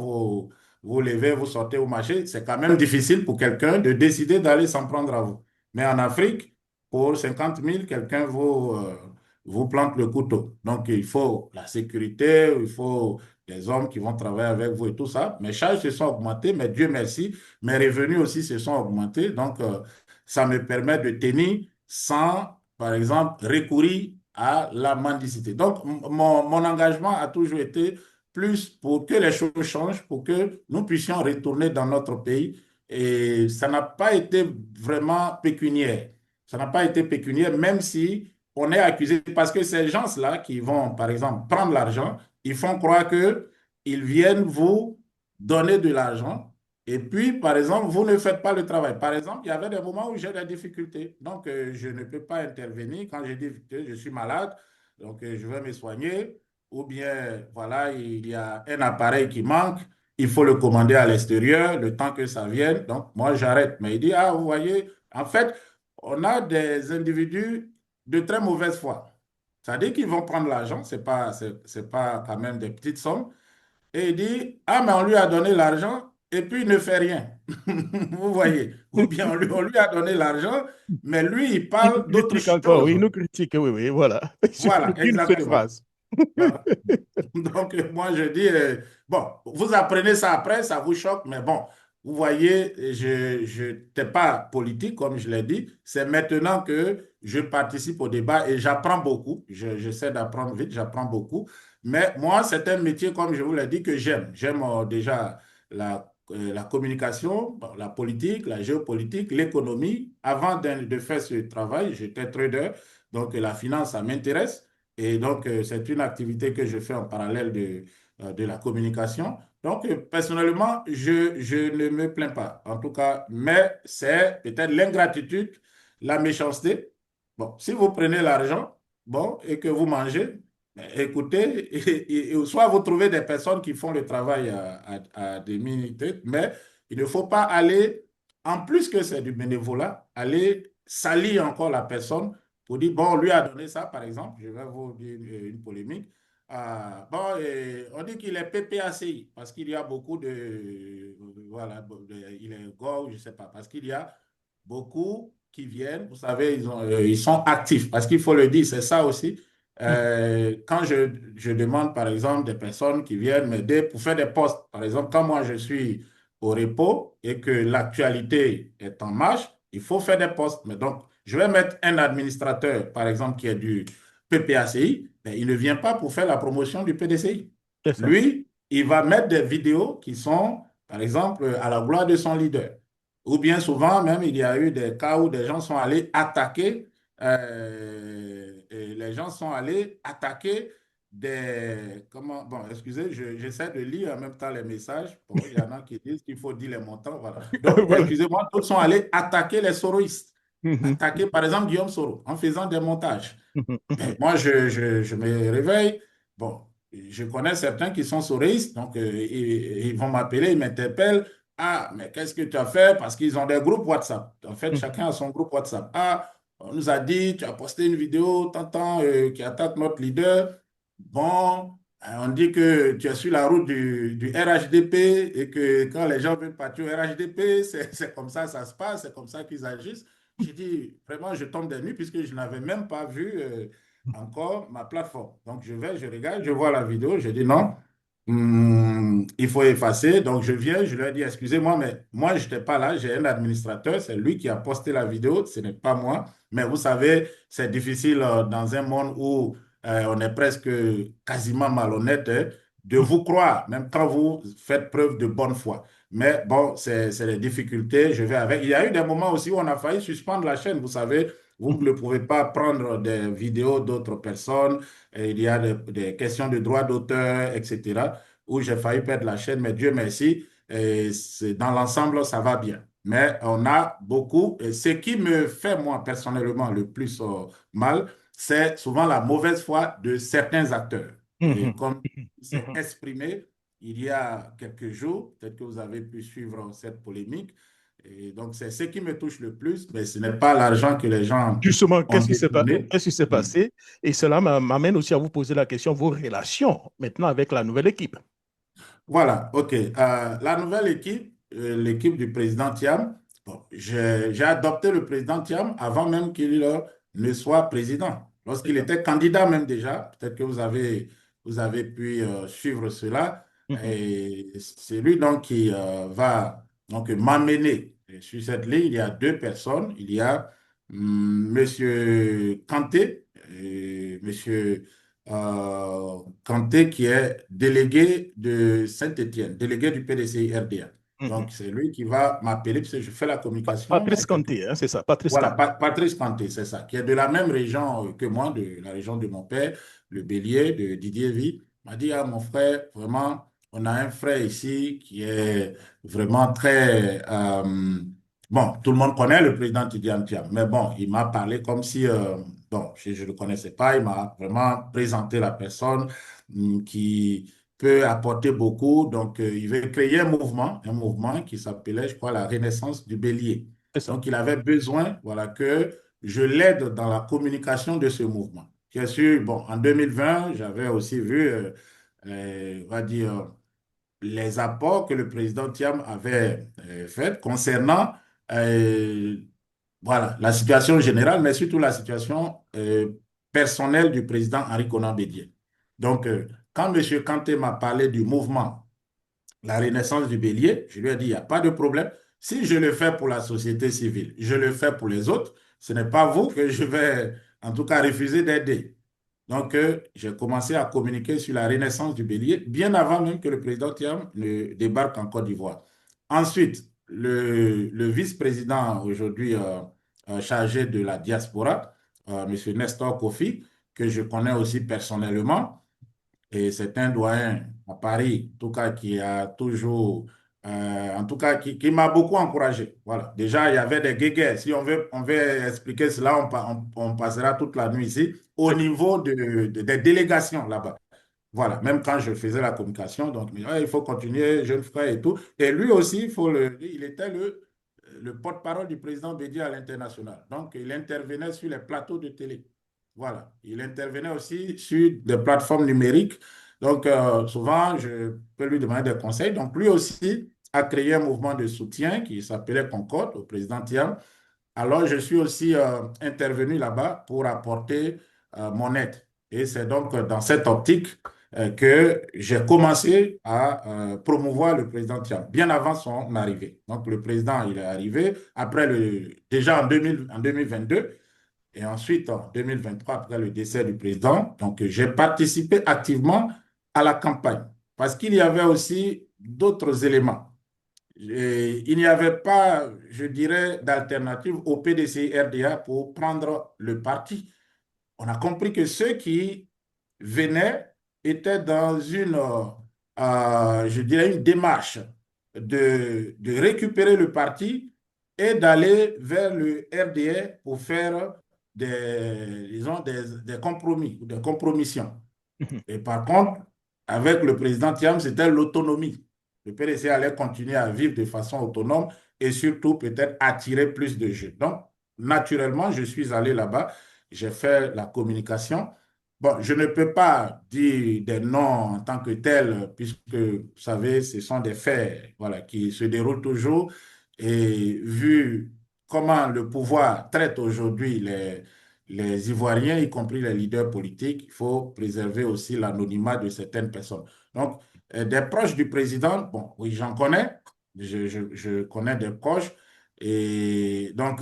vous levez, vous sortez au marché. C'est quand même difficile pour quelqu'un de décider d'aller s'en prendre à vous. Mais en Afrique, pour 50 000, quelqu'un vous plante le couteau. Donc, il faut la sécurité, il faut des hommes qui vont travailler avec vous et tout ça. Mes charges se sont augmentées, mais Dieu merci, mes revenus aussi se sont augmentés. Donc, ça me permet de tenir sans, par exemple, recourir à la mendicité. Donc, mon engagement a toujours été plus pour que les choses changent, pour que nous puissions retourner dans notre pays. Et ça n'a pas été vraiment pécuniaire. Ça n'a pas été pécuniaire, même si on est accusé, parce que ces gens-là qui vont, par exemple, prendre l'argent, ils font croire que ils viennent vous donner de l'argent. Et puis, par exemple, vous ne faites pas le travail. Par exemple, il y avait des moments où j'ai des difficultés. Donc, je ne peux pas intervenir quand je dis que je suis malade. Donc, je vais me soigner ou bien, voilà, il y a un appareil qui manque, il faut le commander à l'extérieur, le temps que ça vienne. Donc, moi, j'arrête. Mais il dit, ah, vous voyez, en fait, on a des individus de très mauvaise foi. C'est-à-dire qu'ils vont prendre l'argent, c'est pas quand même des petites sommes, et il dit, ah, mais on lui a donné l'argent, et puis il ne fait rien. Vous voyez? Ou bien on lui a donné l'argent, mais lui, il Il nous parle d'autre critique encore, oui, il chose. nous critique, oui, oui, voilà. Il suffit Voilà, d'une seule exactement. phrase. Voilà. Donc, moi, je dis, bon, vous apprenez ça après, ça vous choque, mais bon, vous voyez, je n'étais pas politique, comme je l'ai dit. C'est maintenant que je participe au débat et j'apprends beaucoup. J'essaie d'apprendre vite, j'apprends beaucoup. Mais moi, c'est un métier, comme je vous l'ai dit, que j'aime. J'aime déjà la communication, bon, la politique, la géopolitique, l'économie. Avant de faire ce travail, j'étais trader, donc la finance, ça m'intéresse. Et donc, c'est une activité que je fais en parallèle de la communication. Donc, personnellement, je ne me plains pas, en tout cas, mais c'est peut-être l'ingratitude, la méchanceté. Bon, si vous prenez l'argent, bon, et que vous mangez, écoutez, soit vous trouvez des personnes qui font le travail à des minutes, mais il ne faut pas aller en plus que c'est du bénévolat, aller salir encore la personne pour dire, bon, on lui a donné ça, par exemple, je vais vous dire une polémique. Bon, on dit qu'il est PPACI parce qu'il y a beaucoup voilà, il est go, je ne sais pas, parce qu'il y a beaucoup qui viennent, vous savez, ils sont actifs, parce qu'il faut le dire, c'est ça aussi. Mhm. Quand je demande, par exemple, des personnes qui viennent m'aider pour faire des posts, par exemple, quand moi je suis au repos et que l'actualité est en marche, il faut faire des posts. Mais donc, je vais mettre un administrateur, par exemple, qui est du PPACI, mais il ne vient pas pour faire la promotion du PDCI. C'est ça. Lui, il va mettre des vidéos qui sont, par exemple, à la gloire de son leader. Ou bien souvent, même, il y a eu des cas où des gens sont allés attaquer, et les gens sont allés attaquer des... Comment, bon, excusez, j'essaie de lire en même temps les messages. Bon, il y en a qui disent qu'il faut dire les montants, voilà. Donc, Voilà. excusez-moi, tous sont allés attaquer les soroïstes. Mhm. Attaquer, par exemple, Guillaume Soro en faisant des montages. Mhm. Ben, Mhm. moi, je me réveille. Bon, je connais certains qui sont souristes, donc ils vont m'appeler, ils m'interpellent. Ah, mais qu'est-ce que tu as fait? Parce qu'ils ont des groupes WhatsApp. En fait, Mhm. chacun a son groupe WhatsApp. Ah, on nous a dit, tu as posté une vidéo, t'entends, qui attaque notre leader. Bon, on dit que tu es sur la route du RHDP et que quand les gens veulent partir au RHDP, c'est comme ça se passe, c'est comme ça qu'ils agissent. J'ai dit, vraiment, je tombe des nues puisque je n'avais même pas vu encore ma plateforme. Donc, je regarde, je vois la vidéo, je dis non, il faut effacer. Donc, je viens, je lui ai dit, excusez-moi, mais moi, je n'étais pas là, j'ai un administrateur, c'est lui qui a posté la vidéo, ce n'est pas moi. Mais vous savez, c'est difficile dans un monde où on est presque quasiment malhonnête, hein, de vous croire, même quand vous faites preuve de bonne foi. Mais bon, c'est les difficultés, je vais avec. Il y a eu des moments aussi où on a failli suspendre la chaîne, vous savez, vous ne pouvez pas prendre des vidéos d'autres personnes, et il y a des questions de droit d'auteur, etc., où j'ai failli perdre la chaîne, mais Dieu merci, et dans l'ensemble, ça va bien. Mais on a beaucoup, et ce qui me fait, moi, personnellement, le plus mal, c'est souvent la mauvaise foi de certains acteurs. Et Mhm. comme il s'est Mhm. exprimé il y a quelques jours, peut-être que vous avez pu suivre cette polémique. Et donc, c'est ce qui me touche le plus, mais ce n'est pas l'argent que les gens Justement, ont détourné. qu'est-ce qui s'est passé? Et cela m'amène aussi à vous poser la question, vos relations maintenant avec la nouvelle équipe. Voilà, OK. La nouvelle équipe, l'équipe du président Thiam, bon, j'ai adopté le président Thiam avant même qu'il ne soit président. C'est Lorsqu'il ça. était candidat même déjà, peut-être que vous avez pu suivre cela. Mhm. Et c'est lui donc qui va donc m'amener sur cette ligne. Il y a deux personnes. Il y a Monsieur Kanté, Monsieur Kanté, qui est délégué de Saint-Étienne, délégué du PDCI RDA. Mhm. Donc, c'est lui qui va m'appeler, parce que je fais la communication. Patrice C'est quelqu'un. Kanté, hein, c'est ça, Patrice Voilà, Kanté. Patrice Kanté, c'est ça, qui est de la même région que moi, de la région de mon père, le Bélier, de Didier Vie. Il m'a dit, ah, mon frère, vraiment, on a un frère ici qui est vraiment très... bon, tout le monde connaît le président Tidiane Thiam, mais bon, il m'a parlé comme si... bon, je ne le connaissais pas, il m'a vraiment présenté la personne qui peut apporter beaucoup. Donc, il veut créer un mouvement qui s'appelait, je crois, la Renaissance du Bélier. C'est ça. Donc, il avait besoin, voilà, que je l'aide dans la communication de ce mouvement. Bien sûr, bon, en 2020, j'avais aussi vu, on va dire, les apports que le président Thiam avait faits concernant, euh, voilà, la situation générale, mais surtout la situation personnelle du président Henri Konan Bédié. Donc, quand M. Kanté m'a parlé du mouvement la renaissance du bélier, je lui ai dit, il n'y a pas de problème. Si je le fais pour la société civile, je le fais pour les autres, ce n'est pas vous que je vais, en tout cas, refuser d'aider. Donc, j'ai commencé à communiquer sur la renaissance du bélier, bien avant même que le président Thiam ne débarque en Côte d'Ivoire. Ensuite, le vice-président aujourd'hui chargé de la diaspora, M. Nestor Kofi, que je connais aussi personnellement, et c'est un doyen à Paris, en tout cas, qui a toujours, en tout cas, qui m'a beaucoup encouragé. Voilà. Déjà, il y avait des guéguerres. Si on veut expliquer cela, on passera toute la nuit ici, au niveau des délégations là-bas. Voilà. Même quand je faisais la communication, donc, mais, ouais, il faut continuer, jeune frère et tout. Et lui aussi, il faut il était le porte-parole du président Bédié à l'international. Donc, il intervenait sur les plateaux de télé. Voilà. Il intervenait aussi sur des plateformes numériques. Donc, souvent, je peux lui demander des conseils. Donc, lui aussi a créé un mouvement de soutien qui s'appelait Concorde au président Thiam. Alors, je suis aussi intervenu là-bas pour apporter mon aide. Et c'est donc dans cette optique que j'ai commencé à promouvoir le président Thiam, bien avant son arrivée. Donc, le président, il est arrivé déjà en 2022, et ensuite en 2023, après le décès du président. Donc, j'ai participé activement à la campagne parce qu'il y avait aussi d'autres éléments. Et il n'y avait pas, je dirais, d'alternative au PDCI-RDA pour prendre le parti. On a compris que ceux qui venaient étaient dans je dirais, une démarche de récupérer le parti et d'aller vers le RDA pour faire disons, des compromis ou des compromissions. Mhm. Et par contre, avec le président Thiam, c'était l'autonomie. Le PDC allait continuer à vivre de façon autonome et surtout peut-être attirer plus de jeunes. Donc, naturellement, je suis allé là-bas, j'ai fait la communication. Bon, je ne peux pas dire des noms en tant que tels, puisque, vous savez, ce sont des faits, voilà, qui se déroulent toujours. Et vu comment le pouvoir traite aujourd'hui les Ivoiriens, y compris les leaders politiques, il faut préserver aussi l'anonymat de certaines personnes. Donc, des proches du président, bon, oui, j'en connais, je connais des proches, et donc,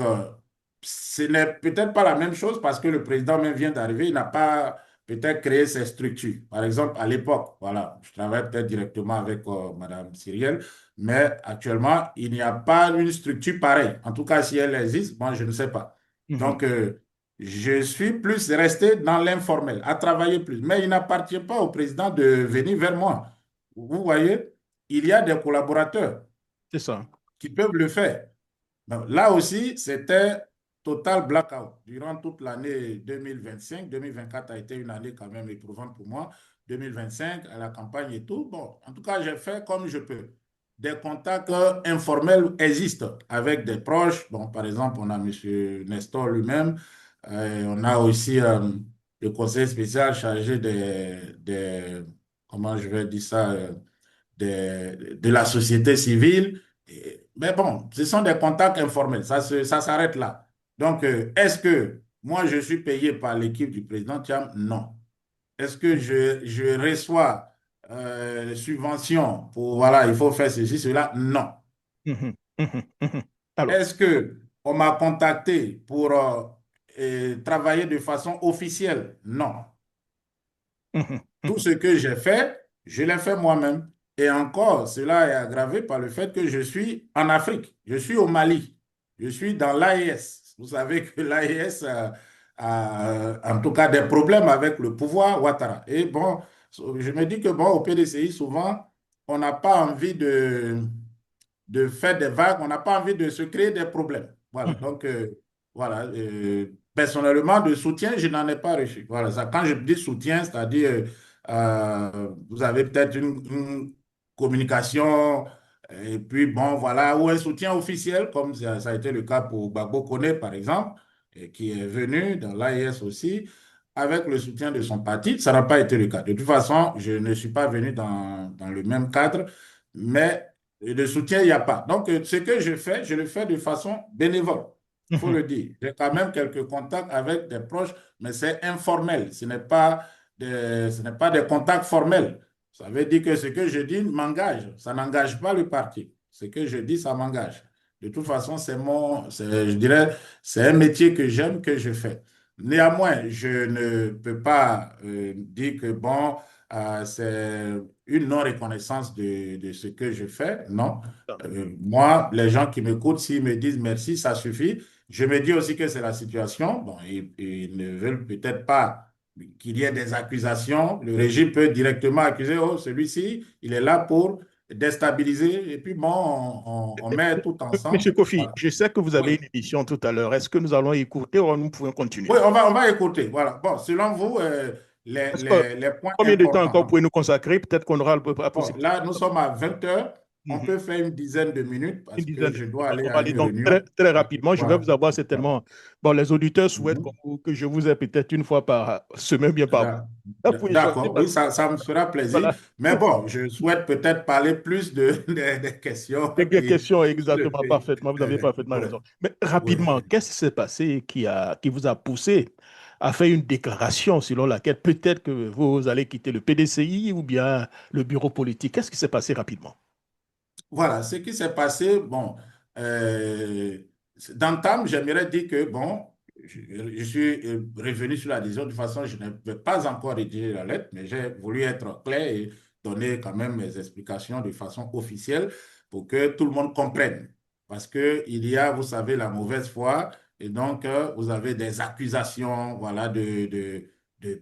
ce n'est peut-être pas la même chose parce que le président même vient d'arriver, il n'a pas peut-être créé ces structures. Par exemple, à l'époque, voilà, je travaille peut-être directement avec Madame Cyrielle, mais actuellement, il n'y a pas une structure pareille. En tout cas, si elle existe, moi, je ne sais pas. Mhm. Donc, je suis plus resté dans l'informel, à travailler plus. Mais il n'appartient pas au président de venir vers moi. Vous voyez, il y a des collaborateurs C'est ça. qui peuvent le faire. Donc, là aussi, c'était total blackout. Durant toute l'année 2025, 2024 a été une année quand même éprouvante pour moi. 2025, à la campagne et tout. Bon, en tout cas, j'ai fait comme je peux. Des contacts informels existent avec des proches. Bon, par exemple, on a M. Nestor lui-même. On a aussi le conseil spécial chargé comment je vais dire ça, de la société civile. Mais bon, ce sont des contacts informels, ça s'arrête là. Donc, est-ce que moi, je suis payé par l'équipe du président Thiam? Non. Est-ce que je reçois des subventions pour, voilà, il faut faire ceci, cela? Non. Mhm. Mhm. Mhm. Alors, Est-ce que on m'a contacté pour travailler de façon officielle? Non. mhm. Tout Mhm. ce que j'ai fait, je l'ai fait moi-même. Et encore, cela est aggravé par le fait que je suis en Afrique. Je suis au Mali. Je suis dans l'AES. Vous savez que l'AES a en tout cas des problèmes avec le pouvoir Ouattara. Et bon, je me dis que bon, au PDCI, souvent, on n'a pas envie de faire des vagues, on n'a pas envie de se créer des problèmes. Voilà, Mhm. donc voilà, personnellement, de soutien, je n'en ai pas reçu. Voilà, ça, quand je dis soutien, c'est-à-dire vous avez peut-être une communication, et puis bon, voilà, ou un soutien officiel, comme ça a été le cas pour Gbagbo Koné, par exemple, et qui est venu dans l'AES aussi, avec le soutien de son parti. Ça n'a pas été le cas. De toute façon, je ne suis pas venu dans le même cadre, mais et de soutien, il n'y a pas. Donc, ce que je fais, je le fais de façon bénévole. Il faut Mhm. le dire. J'ai quand même quelques contacts avec des proches, mais c'est informel. Ce n'est pas des contacts formels. Ça veut dire que ce que je dis m'engage. Ça n'engage pas le parti. Ce que je dis, ça m'engage. De toute façon, je dirais, c'est un métier que j'aime, que je fais. Néanmoins, je ne peux pas dire que, bon, c'est une non-reconnaissance de ce que je fais. Non. Moi, les gens qui m'écoutent, s'ils me disent merci, ça suffit. Je me dis aussi que c'est la situation. Bon, ils ne veulent peut-être pas qu'il y ait des accusations. Le régime peut directement accuser, oh, celui-ci, il est là pour déstabiliser. Et puis, bon, on met tout ensemble. Monsieur Kofi, Voilà. je sais que vous Oui. avez une émission tout à l'heure. Est-ce que nous allons écouter ou nous pouvons Oui, continuer? on va écouter. Voilà. Bon, selon vous, Est-ce que les points combien de temps importants. encore Donc, pouvez-nous consacrer? Peut-être qu'on aura la bon, possibilité. là, nous sommes à 20 heures. on Mhm. peut faire une dizaine de minutes Une parce que dizaine de je minutes. dois aller On va à aller une donc très, réunion. très rapidement. Je vais Voilà. vous avoir Voilà. certainement. Bon, les auditeurs souhaitent Mhm. que je vous ai peut-être une fois par semaine, bien par D'a- mois, pour échanger. D'accord, oui, ça me fera plaisir. Voilà. Mais bon, je souhaite peut-être parler plus des questions Des qui, questions sur le exactement, pays. parfaitement. Vous avez parfaitement Ouais, raison. Mais ouais. rapidement, qu'est-ce qui s'est passé qui vous a poussé à faire une déclaration selon laquelle peut-être que vous allez quitter le PDCI ou bien le bureau politique? Qu'est-ce qui s'est passé rapidement? Voilà, ce qui s'est passé, bon, euh, d'entame, j'aimerais dire que, bon, je suis revenu sur la décision. De toute façon, je n'avais pas encore rédigé la lettre, mais j'ai voulu être clair et donner quand même mes explications de façon officielle pour que tout le monde comprenne. Parce que il y a, vous savez, la mauvaise foi, et donc vous avez des accusations, voilà, de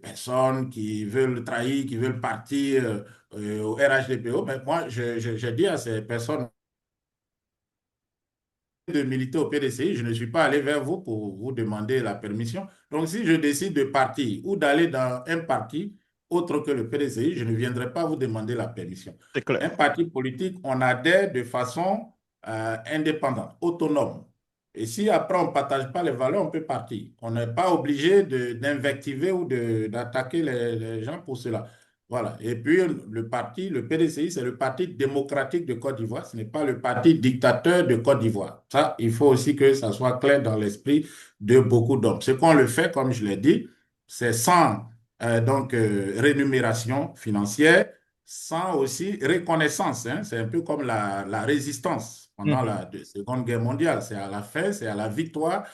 personnes qui veulent trahir, qui veulent partir. Au RHDPO, mais moi, j'ai dit à ces personnes de militer au PDCI, je ne suis pas allé vers vous pour vous demander la permission. Donc, si je décide de partir ou d'aller dans un parti autre que le PDCI, je ne viendrai pas vous demander la permission. C'est Un clair. parti politique, on adhère de façon indépendante, autonome. Et si après on ne partage pas les valeurs, on peut partir. On n'est pas obligé d'invectiver ou d'attaquer les gens pour cela. Voilà. Et puis, le parti, le PDCI, c'est le Parti démocratique de Côte d'Ivoire. Ce n'est pas le parti dictateur de Côte d'Ivoire. Ça, il faut aussi que ça soit clair dans l'esprit de beaucoup d'hommes. Ce qu'on le fait, comme je l'ai dit, c'est sans rémunération financière, sans aussi reconnaissance, hein. C'est un peu comme la résistance pendant Mhm. la Seconde Guerre mondiale. C'est à la fin, c'est à la victoire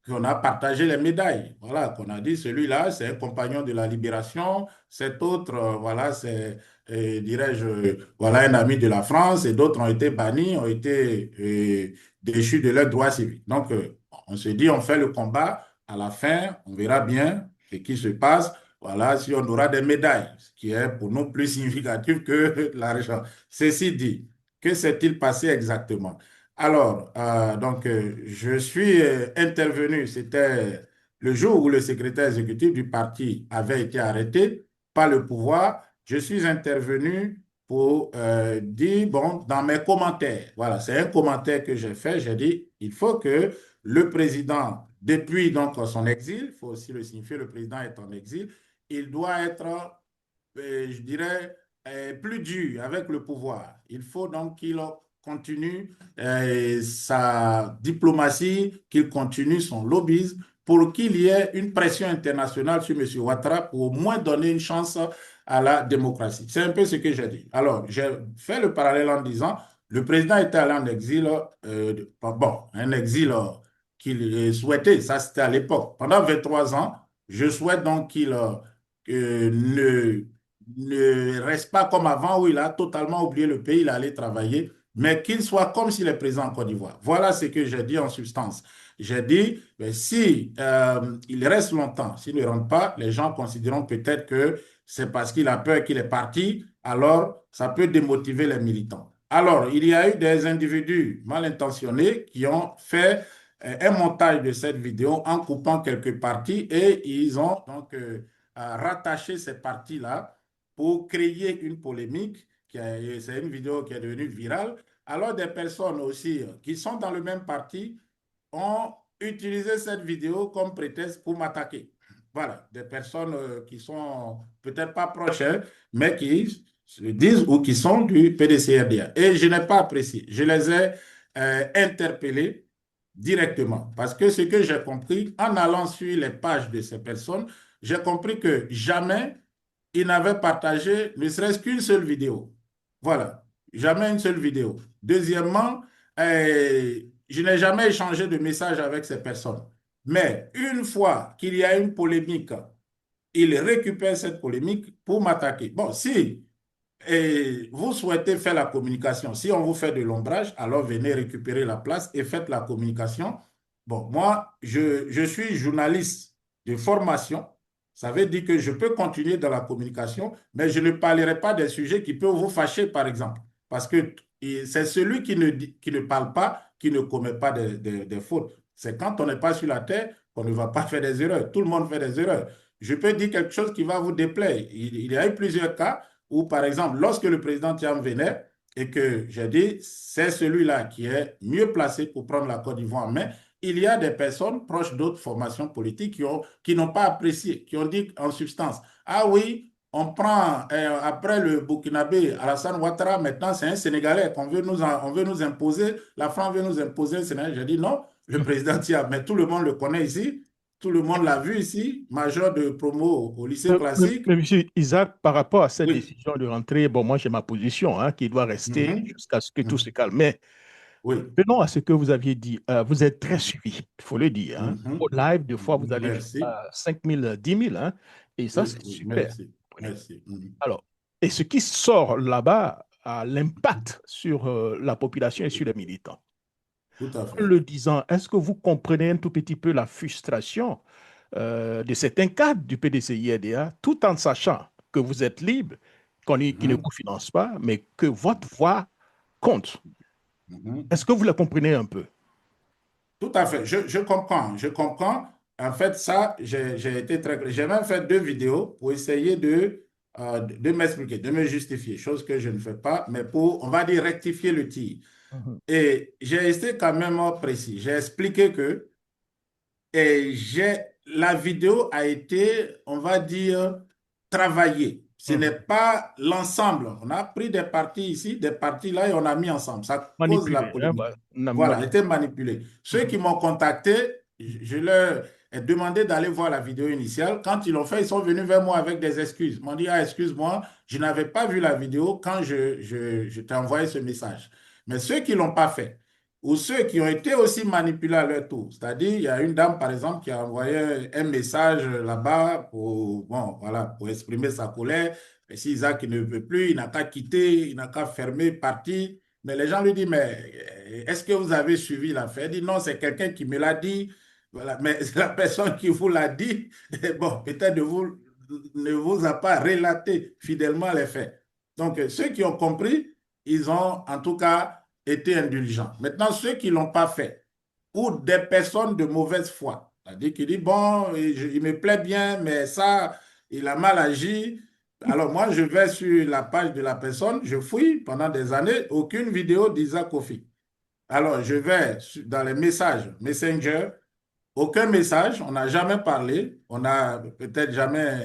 qu'on a partagé les médailles. Voilà, qu'on a dit, celui-là, c'est un compagnon de la libération, cet autre, voilà, c'est, dirais-je, voilà, un ami de la France, et d'autres ont été bannis, ont été déchus de leurs droits civiques. Donc, on se dit, on fait le combat, à la fin, on verra bien ce qui se passe, voilà, si on aura des médailles, ce qui est pour nous plus significatif que l'argent. Ceci dit, que s'est-il passé exactement? Alors, je suis intervenu, c'était le jour où le secrétaire exécutif du parti avait été arrêté par le pouvoir. Je suis intervenu pour dire, bon, dans mes commentaires, voilà, c'est un commentaire que j'ai fait, j'ai dit, il faut que le président, depuis donc son exil, il faut aussi le signifier, le président est en exil, il doit être je dirais, plus dur avec le pouvoir. Il faut donc qu'il continue sa diplomatie, qu'il continue son lobbyisme pour qu'il y ait une pression internationale sur M. Ouattara pour au moins donner une chance à la démocratie. C'est un peu ce que j'ai dit. Alors, j'ai fait le parallèle en disant, le président était allé en exil, bon, un exil qu'il souhaitait, ça c'était à l'époque. Pendant 23 ans, je souhaite donc qu'il ne reste pas comme avant où il a totalement oublié le pays, il est allé travailler, mais qu'il soit comme s'il est présent en Côte d'Ivoire. Voilà ce que j'ai dit en substance. J'ai dit, ben, si il reste longtemps, s'il ne rentre pas, les gens considéreront peut-être que c'est parce qu'il a peur qu'il est parti, alors ça peut démotiver les militants. Alors, il y a eu des individus mal intentionnés qui ont fait un montage de cette vidéo en coupant quelques parties et ils ont donc rattaché ces parties-là pour créer une polémique. C'est une vidéo qui est devenue virale. Alors des personnes aussi qui sont dans le même parti ont utilisé cette vidéo comme prétexte pour m'attaquer. Voilà, des personnes qui sont peut-être pas proches, hein, mais qui se disent ou qui sont du PDCRDA. Et je n'ai pas apprécié. Je les ai interpellés directement. Parce que ce que j'ai compris en allant sur les pages de ces personnes, j'ai compris que jamais ils n'avaient partagé ne serait-ce qu'une seule vidéo. Voilà, jamais une seule vidéo. Deuxièmement, je n'ai jamais échangé de messages avec ces personnes. Mais une fois qu'il y a une polémique, ils récupèrent cette polémique pour m'attaquer. Bon, si vous souhaitez faire la communication. Si on vous fait de l'ombrage, alors venez récupérer la place et faites la communication. Bon, moi, je suis journaliste de formation. Ça veut dire que je peux continuer dans la communication, mais je ne parlerai pas des sujets qui peuvent vous fâcher, par exemple. Parce que c'est celui qui ne parle pas qui ne commet pas des fautes. C'est quand on n'est pas sur la terre qu'on ne va pas faire des erreurs. Tout le monde fait des erreurs. Je peux dire quelque chose qui va vous déplaire. Il y a eu plusieurs cas où, par exemple, lorsque le président Thiam venait, et que j'ai dit, c'est celui-là qui est mieux placé pour prendre la Côte d'Ivoire. Mais il y a des personnes proches d'autres formations politiques qui n'ont pas apprécié, qui ont dit en substance, ah oui, on prend après le Burkinabé, Alassane Ouattara, maintenant c'est un Sénégalais qu'on veut on veut nous imposer, la France veut nous imposer le Sénégal. J'ai dit non, le président Tia, mais tout le monde le connaît ici, tout le monde l'a vu ici, major de promo au lycée classique. Monsieur Isaac, par rapport à cette Oui. décision de rentrer, bon, moi j'ai ma position hein, qui doit rester Mhm. jusqu'à ce que tout se Mhm. calme. Mais Oui. venons à ce que vous aviez dit. Vous êtes très Mhm. suivi, il faut le dire. Hein. Au Mhm. live, des fois, vous allez Merci. jusqu'à 5 000, 10 000. Hein, et ça, Oui, c'est oui, super. merci. Comprenez. Merci. Mhm. Alors, et ce qui sort là-bas a l'impact sur la population et sur les militants. Tout à En fait. le disant, est-ce que vous comprenez un tout petit peu la frustration de certains cadres du PDCI-RDA, tout en sachant que vous êtes libre, qui ne Mhm. vous finance pas, mais que votre voix compte? Mhm. Est-ce que vous la comprenez un peu? Tout à fait. Je comprends. Je comprends. En fait, ça, j'ai été très clair. J'ai même fait 2 vidéos pour essayer de m'expliquer, de me justifier, chose que je ne fais pas, mais pour, on va dire, rectifier le tir. Mhm. Et j'ai été quand même précis. J'ai expliqué que et la vidéo a été, on va dire, travaillée. Ce n'est Mhm. pas l'ensemble. On a pris des parties ici, des parties là et on a mis ensemble. Ça cause la Manipulé, hein, polémique. Voilà, a manipulé. été manipulé. Ceux qui m'ont contacté, je leur ai demandé d'aller voir la vidéo initiale. Quand ils l'ont fait, ils sont venus vers moi avec des excuses. Ils m'ont dit, ah, excuse-moi, je n'avais pas vu la vidéo quand je t'ai envoyé ce message. Mais ceux qui ne l'ont pas fait, ou ceux qui ont été aussi manipulés à leur tour. C'est-à-dire, il y a une dame, par exemple, qui a envoyé un message là-bas pour, bon, voilà, pour exprimer sa colère. Et si Isaac ne veut plus, il n'a qu'à quitter, il n'a qu'à fermer, partir. Mais les gens lui disent, mais est-ce que vous avez suivi l'affaire? Il dit, non, c'est quelqu'un qui me l'a dit. Voilà. Mais la personne qui vous l'a dit, bon, peut-être ne vous a pas relaté fidèlement les faits. Donc, ceux qui ont compris, ils ont en tout cas été indulgents. Maintenant, ceux qui ne l'ont pas fait, ou des personnes de mauvaise foi, c'est-à-dire qui disent, bon, il me plaît bien, mais ça, il a mal agi. Alors moi, je vais sur la page de la personne, je fouille pendant des années, aucune vidéo d'Isaac Kofi. Alors, je vais dans les messages Messenger, aucun message, on n'a jamais parlé, on n'a peut-être jamais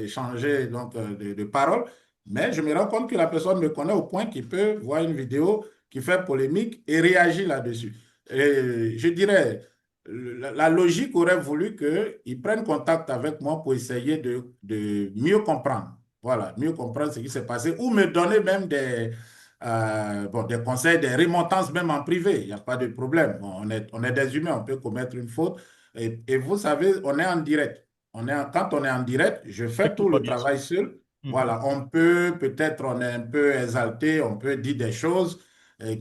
échangé donc, de parole, mais je me rends compte que la personne me connaît au point qu'il peut voir une vidéo qui fait polémique et réagir là-dessus. Et je dirais, la logique aurait voulu qu'ils prennent contact avec moi pour essayer de mieux comprendre. Voilà, mieux comprendre ce qui s'est passé ou me donner même bon, des conseils, des remontances même en privé. Il n'y a pas de problème. Bon, on est des humains, on peut commettre une faute. Et vous savez, on est en direct. Quand on est en direct, je fais tout Effectivement, le bien sûr. travail seul. Mhm. Voilà, on peut, peut-être on est un peu exalté, on peut dire des choses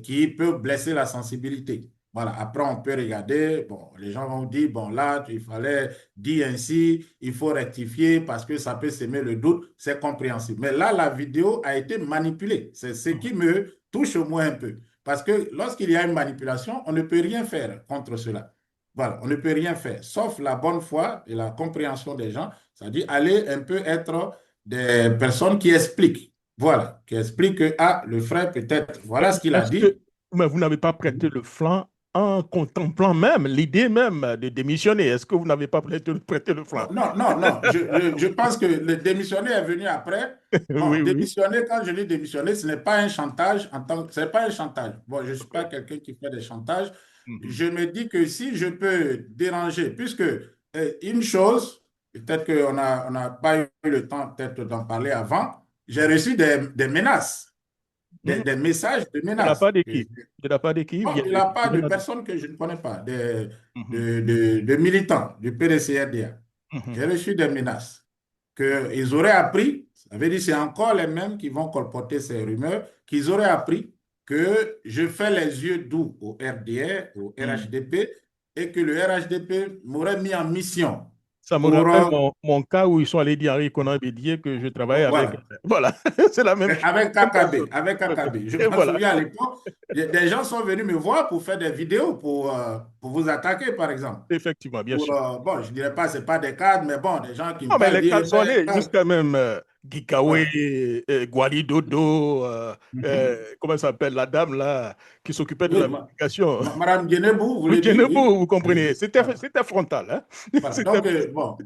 qui peuvent blesser la sensibilité. Voilà, après on peut regarder, bon, les gens vont dire, bon là, il fallait dire ainsi, il faut rectifier parce que ça peut semer le doute, c'est compréhensible. Mais là, la vidéo a été manipulée. C'est ce qui me touche au moins un peu. Parce que lorsqu'il y a une manipulation, on ne peut rien faire contre cela. Voilà, on ne peut rien faire, sauf la bonne foi et la compréhension des gens, c'est-à-dire aller un peu être des personnes qui expliquent. Voilà, qui expliquent que, ah, le frère peut-être, Mais voilà ce qu'il a est-ce que dit. mais vous n'avez pas prêté le flanc en contemplant même l'idée même de démissionner? Est-ce que vous n'avez pas prêté le flanc? Bon, non, non, non. Je pense que le démissionner est venu après. Bon, Oui, oui. démissionner, quand je dis démissionner, ce n'est pas un chantage ce n'est pas un chantage. Bon, je ne suis pas quelqu'un qui fait des chantages. Mhm. Je me dis que si je peux déranger, puisque une chose, peut-être on n'a pas eu le temps peut-être d'en parler avant, j'ai reçu des menaces, Mhm. des messages de De la menaces. part de qui? De la part de qui Non, vient de de la part de venant de- personnes que je ne connais pas, Mhm. de militants du PDCRDA. Mhm. J'ai reçu des menaces qu'ils auraient appris, ça veut dire c'est encore les mêmes qui vont colporter ces rumeurs, qu'ils auraient appris que je fais les yeux doux au RDR, au Mhm. RHDP, et que le RHDP m'aurait mis en mission Ça me pour, rappelle mon cas où ils sont allés dire à Henri Conan Bédier que je travaillais avec. voilà, Voilà, c'est la même chose. avec Même KKB, personne. avec KKB. Je Et m'en voilà, souviens à l'époque, des gens sont venus me voir pour faire des vidéos pour vous attaquer, par exemple. effectivement, bien sûr. Bon, je ne dirais pas, ce n'est pas des cadres, mais bon, des gens qui me Non, mais parlent, les disent, cadres eh sont ben, allés jusqu'à même. Gikawe, Ouais. Gualidodo, Mhm. comment ça s'appelle la dame là qui s'occupait de Oui, la communication. Madame Guénébou, vous Oui, voulez dire, oui. Tienebo, vous comprenez, Voilà. c'était frontal, hein? Voilà. C'était... Donc, bon,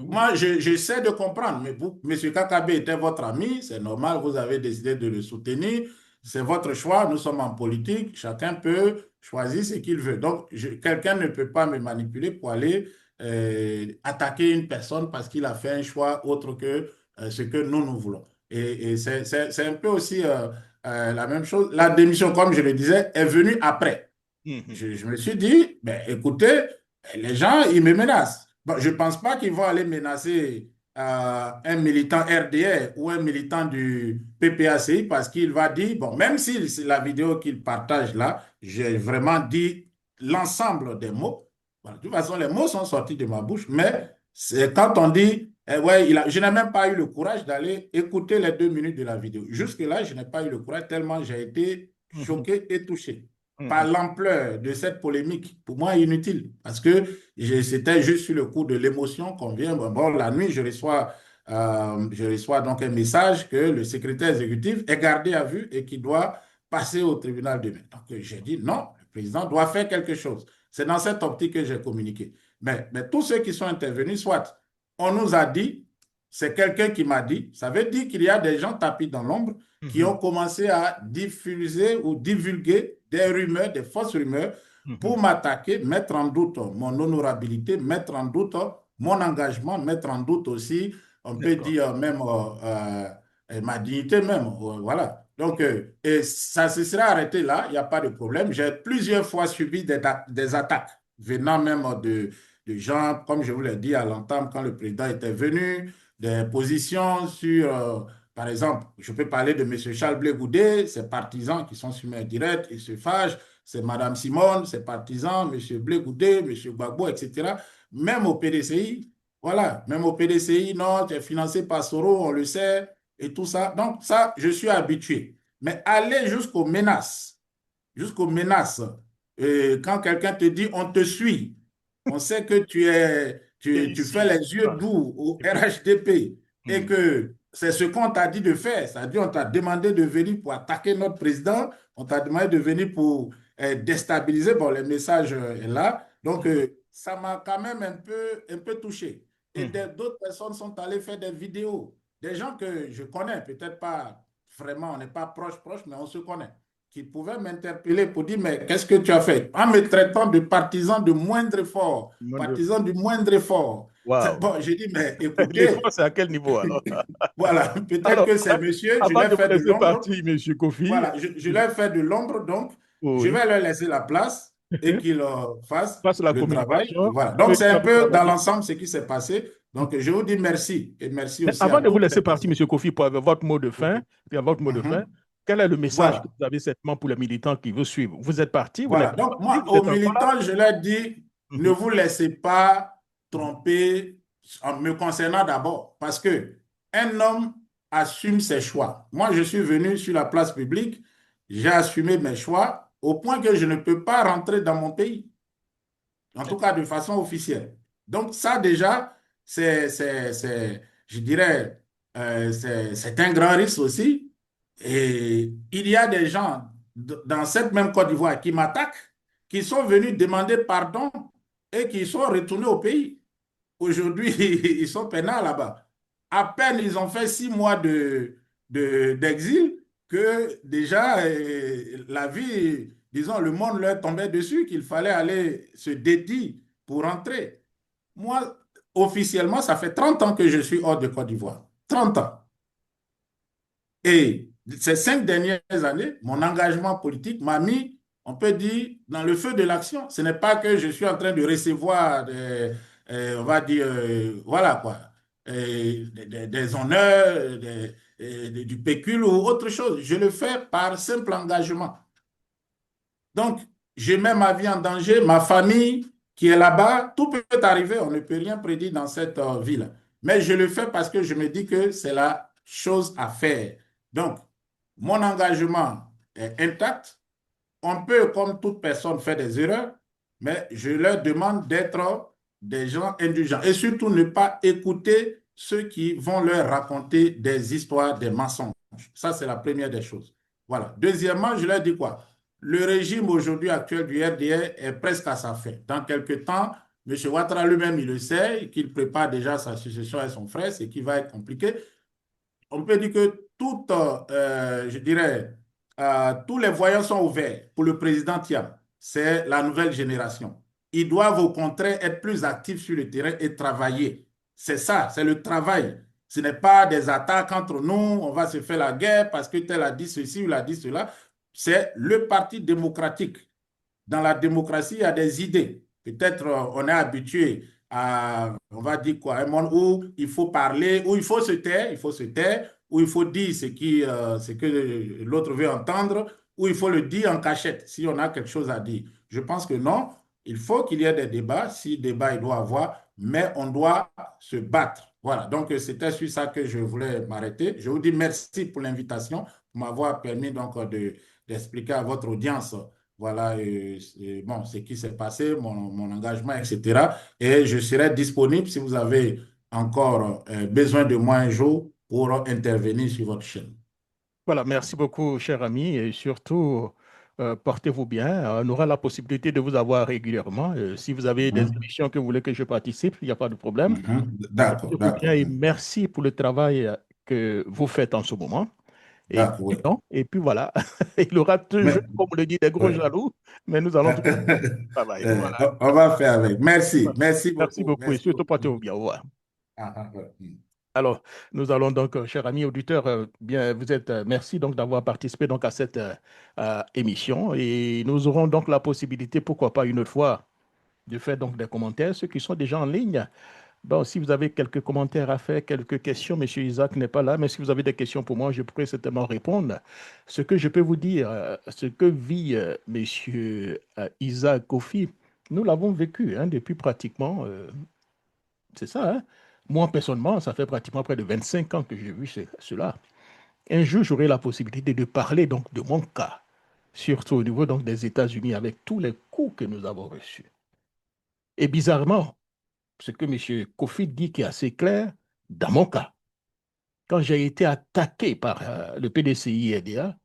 moi, j'essaie de comprendre, mais vous, M. Kakabe était votre ami, c'est normal, vous avez décidé de le soutenir, c'est votre choix, nous sommes en politique, chacun peut choisir ce qu'il veut. Donc, quelqu'un ne peut pas me manipuler pour aller attaquer une personne parce qu'il a fait un choix autre que ce que nous voulons. Et c'est un peu aussi la même chose. La démission, comme je le disais, est venue après. Mhm, Je me suis dit, ben, écoutez, les gens, ils me menacent. Bon, je ne pense pas qu'ils vont aller menacer un militant RDR ou un militant du PPACI parce qu'il va dire, bon, même si c'est la vidéo qu'il partage là, j'ai vraiment dit l'ensemble des mots. Voilà, de toute façon, les mots sont sortis de ma bouche, mais c'est quand on dit, ouais, je n'ai même pas eu le courage d'aller écouter les 2 minutes de la vidéo. Jusque-là, je n'ai pas eu le courage tellement j'ai été mhm, choqué et touché par mhm, l'ampleur de cette polémique, pour moi inutile, parce que c'était juste sur le coup de l'émotion qu'on vient. Bon, la nuit, je reçois donc un message que le secrétaire exécutif est gardé à vue et qui doit passer au tribunal demain. Donc, j'ai dit non, le président doit faire quelque chose. C'est dans cette optique que j'ai communiqué. Mais tous ceux qui sont intervenus, soit on nous a dit, c'est quelqu'un qui m'a dit, ça veut dire qu'il y a des gens tapis dans l'ombre qui mhm, ont commencé à diffuser ou divulguer des rumeurs, des fausses rumeurs, mhm. pour m'attaquer, mettre en doute mon honorabilité, mettre en doute mon engagement, mettre en doute aussi, on peut D'accord. dire même ma dignité même. Voilà. Donc, et ça se sera arrêté là, il n'y a pas de problème. J'ai plusieurs fois subi des attaques venant même de gens, comme je vous l'ai dit à l'entame quand le président était venu, des positions sur par exemple, je peux parler de M. Charles Blé Goudé, ses partisans qui sont sur mes directs, ils se fâchent, c'est Mme Simone, ses partisans, M. Blé Goudé, M. Gbagbo, etc. Même au PDCI, voilà, même au PDCI, non, tu es financé par Soro, on le sait, et tout ça. Donc, ça, je suis habitué. Mais aller jusqu'aux menaces, quand quelqu'un te dit on te suit, on sait que Et tu fais ici. les yeux Ah, doux au et puis, RHDP et mhm, que c'est ce qu'on t'a dit de faire. C'est-à-dire, on t'a demandé de venir pour attaquer notre président, on t'a demandé de venir pour déstabiliser. Bon, le message est là. Donc, ça m'a quand même un peu touché. Et mhm. d'autres personnes sont allées faire des vidéos. Des gens que je connais, peut-être pas vraiment, on n'est pas proche, mais on se connaît, qui pouvaient m'interpeller pour dire, mais qu'est-ce que tu as fait? En me traitant de partisan de moindre effort, Wonderful. partisan du moindre effort. Wow. Bon, j'ai dit, mais L'effort, écoutez, c'est à quel niveau alors? voilà, peut-être Alors, que c'est monsieur, je avant leur de vous fais de laisser l'ombre. partir, Monsieur Kofi, Voilà, je leur fais de l'ombre, donc je oui, vais leur laisser la place et qu'ils fassent passe la le travail. communication. Voilà, donc Eux c'est qui un doivent peu dans travailler. l'ensemble ce qui s'est passé. Donc je vous dis merci et merci Mais aussi à avant de vous toutes les laisser partir, personnes. Monsieur Kofi, pour avoir votre mot de fin, puis votre mot de fin, Mhm. quel est le message que Voilà. vous avez certainement pour les militants qui vous suivent? Vous êtes parti, vous n'êtes Voilà. pas Donc, parti, moi, vous aux êtes encore là? militants, je leur dis, ne Mhm, vous laissez pas mhm, tromper en me concernant d'abord, parce que un homme assume ses choix. Moi, je suis venu sur la place publique, j'ai assumé mes choix au point que je ne peux pas rentrer dans mon pays, en tout cas de façon officielle. Donc, ça déjà, je dirais, c'est un grand risque aussi. Et il y a des gens dans cette même Côte d'Ivoire qui m'attaquent, qui sont venus demander pardon et qui sont retournés au pays. Aujourd'hui, ils sont peinards là-bas. À peine ils ont fait 6 mois d'exil que déjà la vie, disons, le monde leur tombait dessus, qu'il fallait aller se dédier pour rentrer. Moi, officiellement, ça fait 30 ans que je suis hors de Côte d'Ivoire. 30 ans. Et ces 5 dernières années, mon engagement politique m'a mis, on peut dire, dans le feu de l'action. Ce n'est pas que je suis en train de recevoir on va dire, voilà quoi, des honneurs, du pécule ou autre chose. Je le fais par simple engagement. Donc, je mets ma vie en danger, ma famille qui est là-bas, tout peut arriver, on ne peut rien prédire dans cette ville. Mais je le fais parce que je me dis que c'est la chose à faire. Donc, mon engagement est intact. On peut, comme toute personne, faire des erreurs, mais je leur demande d'être des gens indulgents et surtout ne pas écouter ceux qui vont leur raconter des histoires, des mensonges. Ça, c'est la première des choses. Voilà. Deuxièmement, je leur dis quoi? Le régime aujourd'hui actuel du RDR est presque à sa fin. Dans quelques temps, M. Ouattara lui-même, il le sait, qu'il prépare déjà sa succession à son frère, ce qui va être compliqué. On peut dire que je dirais, tous les voyants sont ouverts pour le président Thiam. C'est la nouvelle génération. Ils doivent au contraire être plus actifs sur le terrain et travailler. C'est ça, c'est le travail. Ce n'est pas des attaques entre nous, on va se faire la guerre parce que tel a dit ceci ou l'a dit cela. C'est le Parti démocratique. Dans la démocratie, il y a des idées. Peut-être on est habitué à, on va dire quoi, un monde où il faut parler, où il faut se taire, où il faut dire ce que l'autre veut entendre, où il faut le dire en cachette si on a quelque chose à dire. Je pense que non, il faut qu'il y ait des débats, si débat il doit avoir, mais on doit se battre. Voilà, donc c'était sur ça que je voulais m'arrêter. Je vous dis merci pour l'invitation, pour m'avoir permis donc d'expliquer à votre audience voilà bon, ce qui s'est passé, mon engagement, etc. Et je serai disponible si vous avez encore besoin de moi un jour pour intervenir sur votre chaîne. Voilà, merci beaucoup, cher ami, et surtout, portez-vous bien. On aura la possibilité de vous avoir régulièrement. Si vous avez des Mhm, émissions que vous voulez que je participe, il n'y a pas de problème. mhm. D'accord, Portez-vous bien d'accord, et merci pour le travail que vous faites en ce moment. Et d'accord, puis, oui. non, et puis voilà, il y aura toujours, Mais, comme on le dit, des gros ouais. jaloux, mais nous allons toujours faire le travail. Voilà. On va faire avec. Merci, merci Merci beaucoup. beaucoup et Merci surtout beaucoup. portez-vous bien. Au revoir. Ouais. Alors, nous allons donc, chers amis auditeurs, bien, vous êtes, merci donc d'avoir participé donc à cette émission et nous aurons donc la possibilité, pourquoi pas une autre fois, de faire donc des commentaires, ceux qui sont déjà en ligne. Bon, si vous avez quelques commentaires à faire, quelques questions, Monsieur Isaac n'est pas là, mais si vous avez des questions pour moi, je pourrais certainement répondre. Ce que je peux vous dire, ce que vit Monsieur Isaac Kofi, nous l'avons vécu hein, depuis pratiquement, c'est ça, hein. Moi, personnellement, ça fait pratiquement près de 25 ans que j'ai vu cela. Un jour, j'aurai la possibilité de parler donc de mon cas, surtout au niveau donc des États-Unis, avec tous les coups que nous avons reçus. Et bizarrement, ce que M. Kofi dit qui est assez clair, dans mon cas, quand j'ai été attaqué par le PDCI RDA,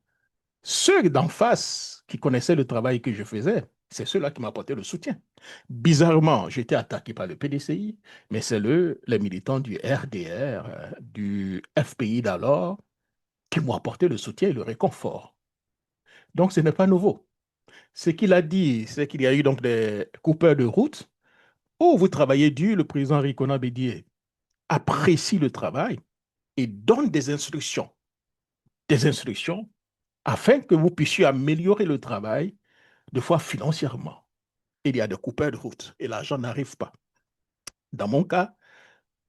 ceux d'en face qui connaissaient le travail que je faisais, c'est ceux-là qui m'apportaient le soutien. Bizarrement, j'étais attaqué par le PDCI, mais c'est les militants du RDR, du FPI d'alors, qui m'ont apporté le soutien et le réconfort. Donc, ce n'est pas nouveau. Ce qu'il a dit, c'est qu'il y a eu donc des coupeurs de route. Oh, vous travaillez dur, le président Ricona Bédier apprécie le travail et donne des instructions afin que vous puissiez améliorer le travail, de fois financièrement. Il y a des coupeurs de route et l'argent n'arrive pas. Dans mon cas,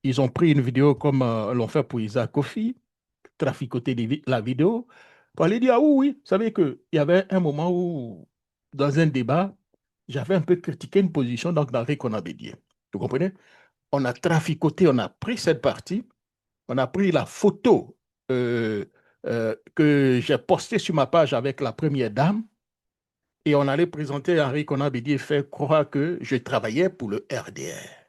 ils ont pris une vidéo comme l'ont fait pour Isaac Kofi, traficoté la vidéo, pour aller dire, ah oui, oui, vous savez qu'il y avait un moment où, dans un débat, j'avais un peu critiqué une position donc, d'Henri Conabédier. Vous comprenez? On a traficoté, on a pris cette partie, on a pris la photo que j'ai postée sur ma page avec la première dame, et on allait présenter Henri Conabédier et faire croire que je travaillais pour le RDR.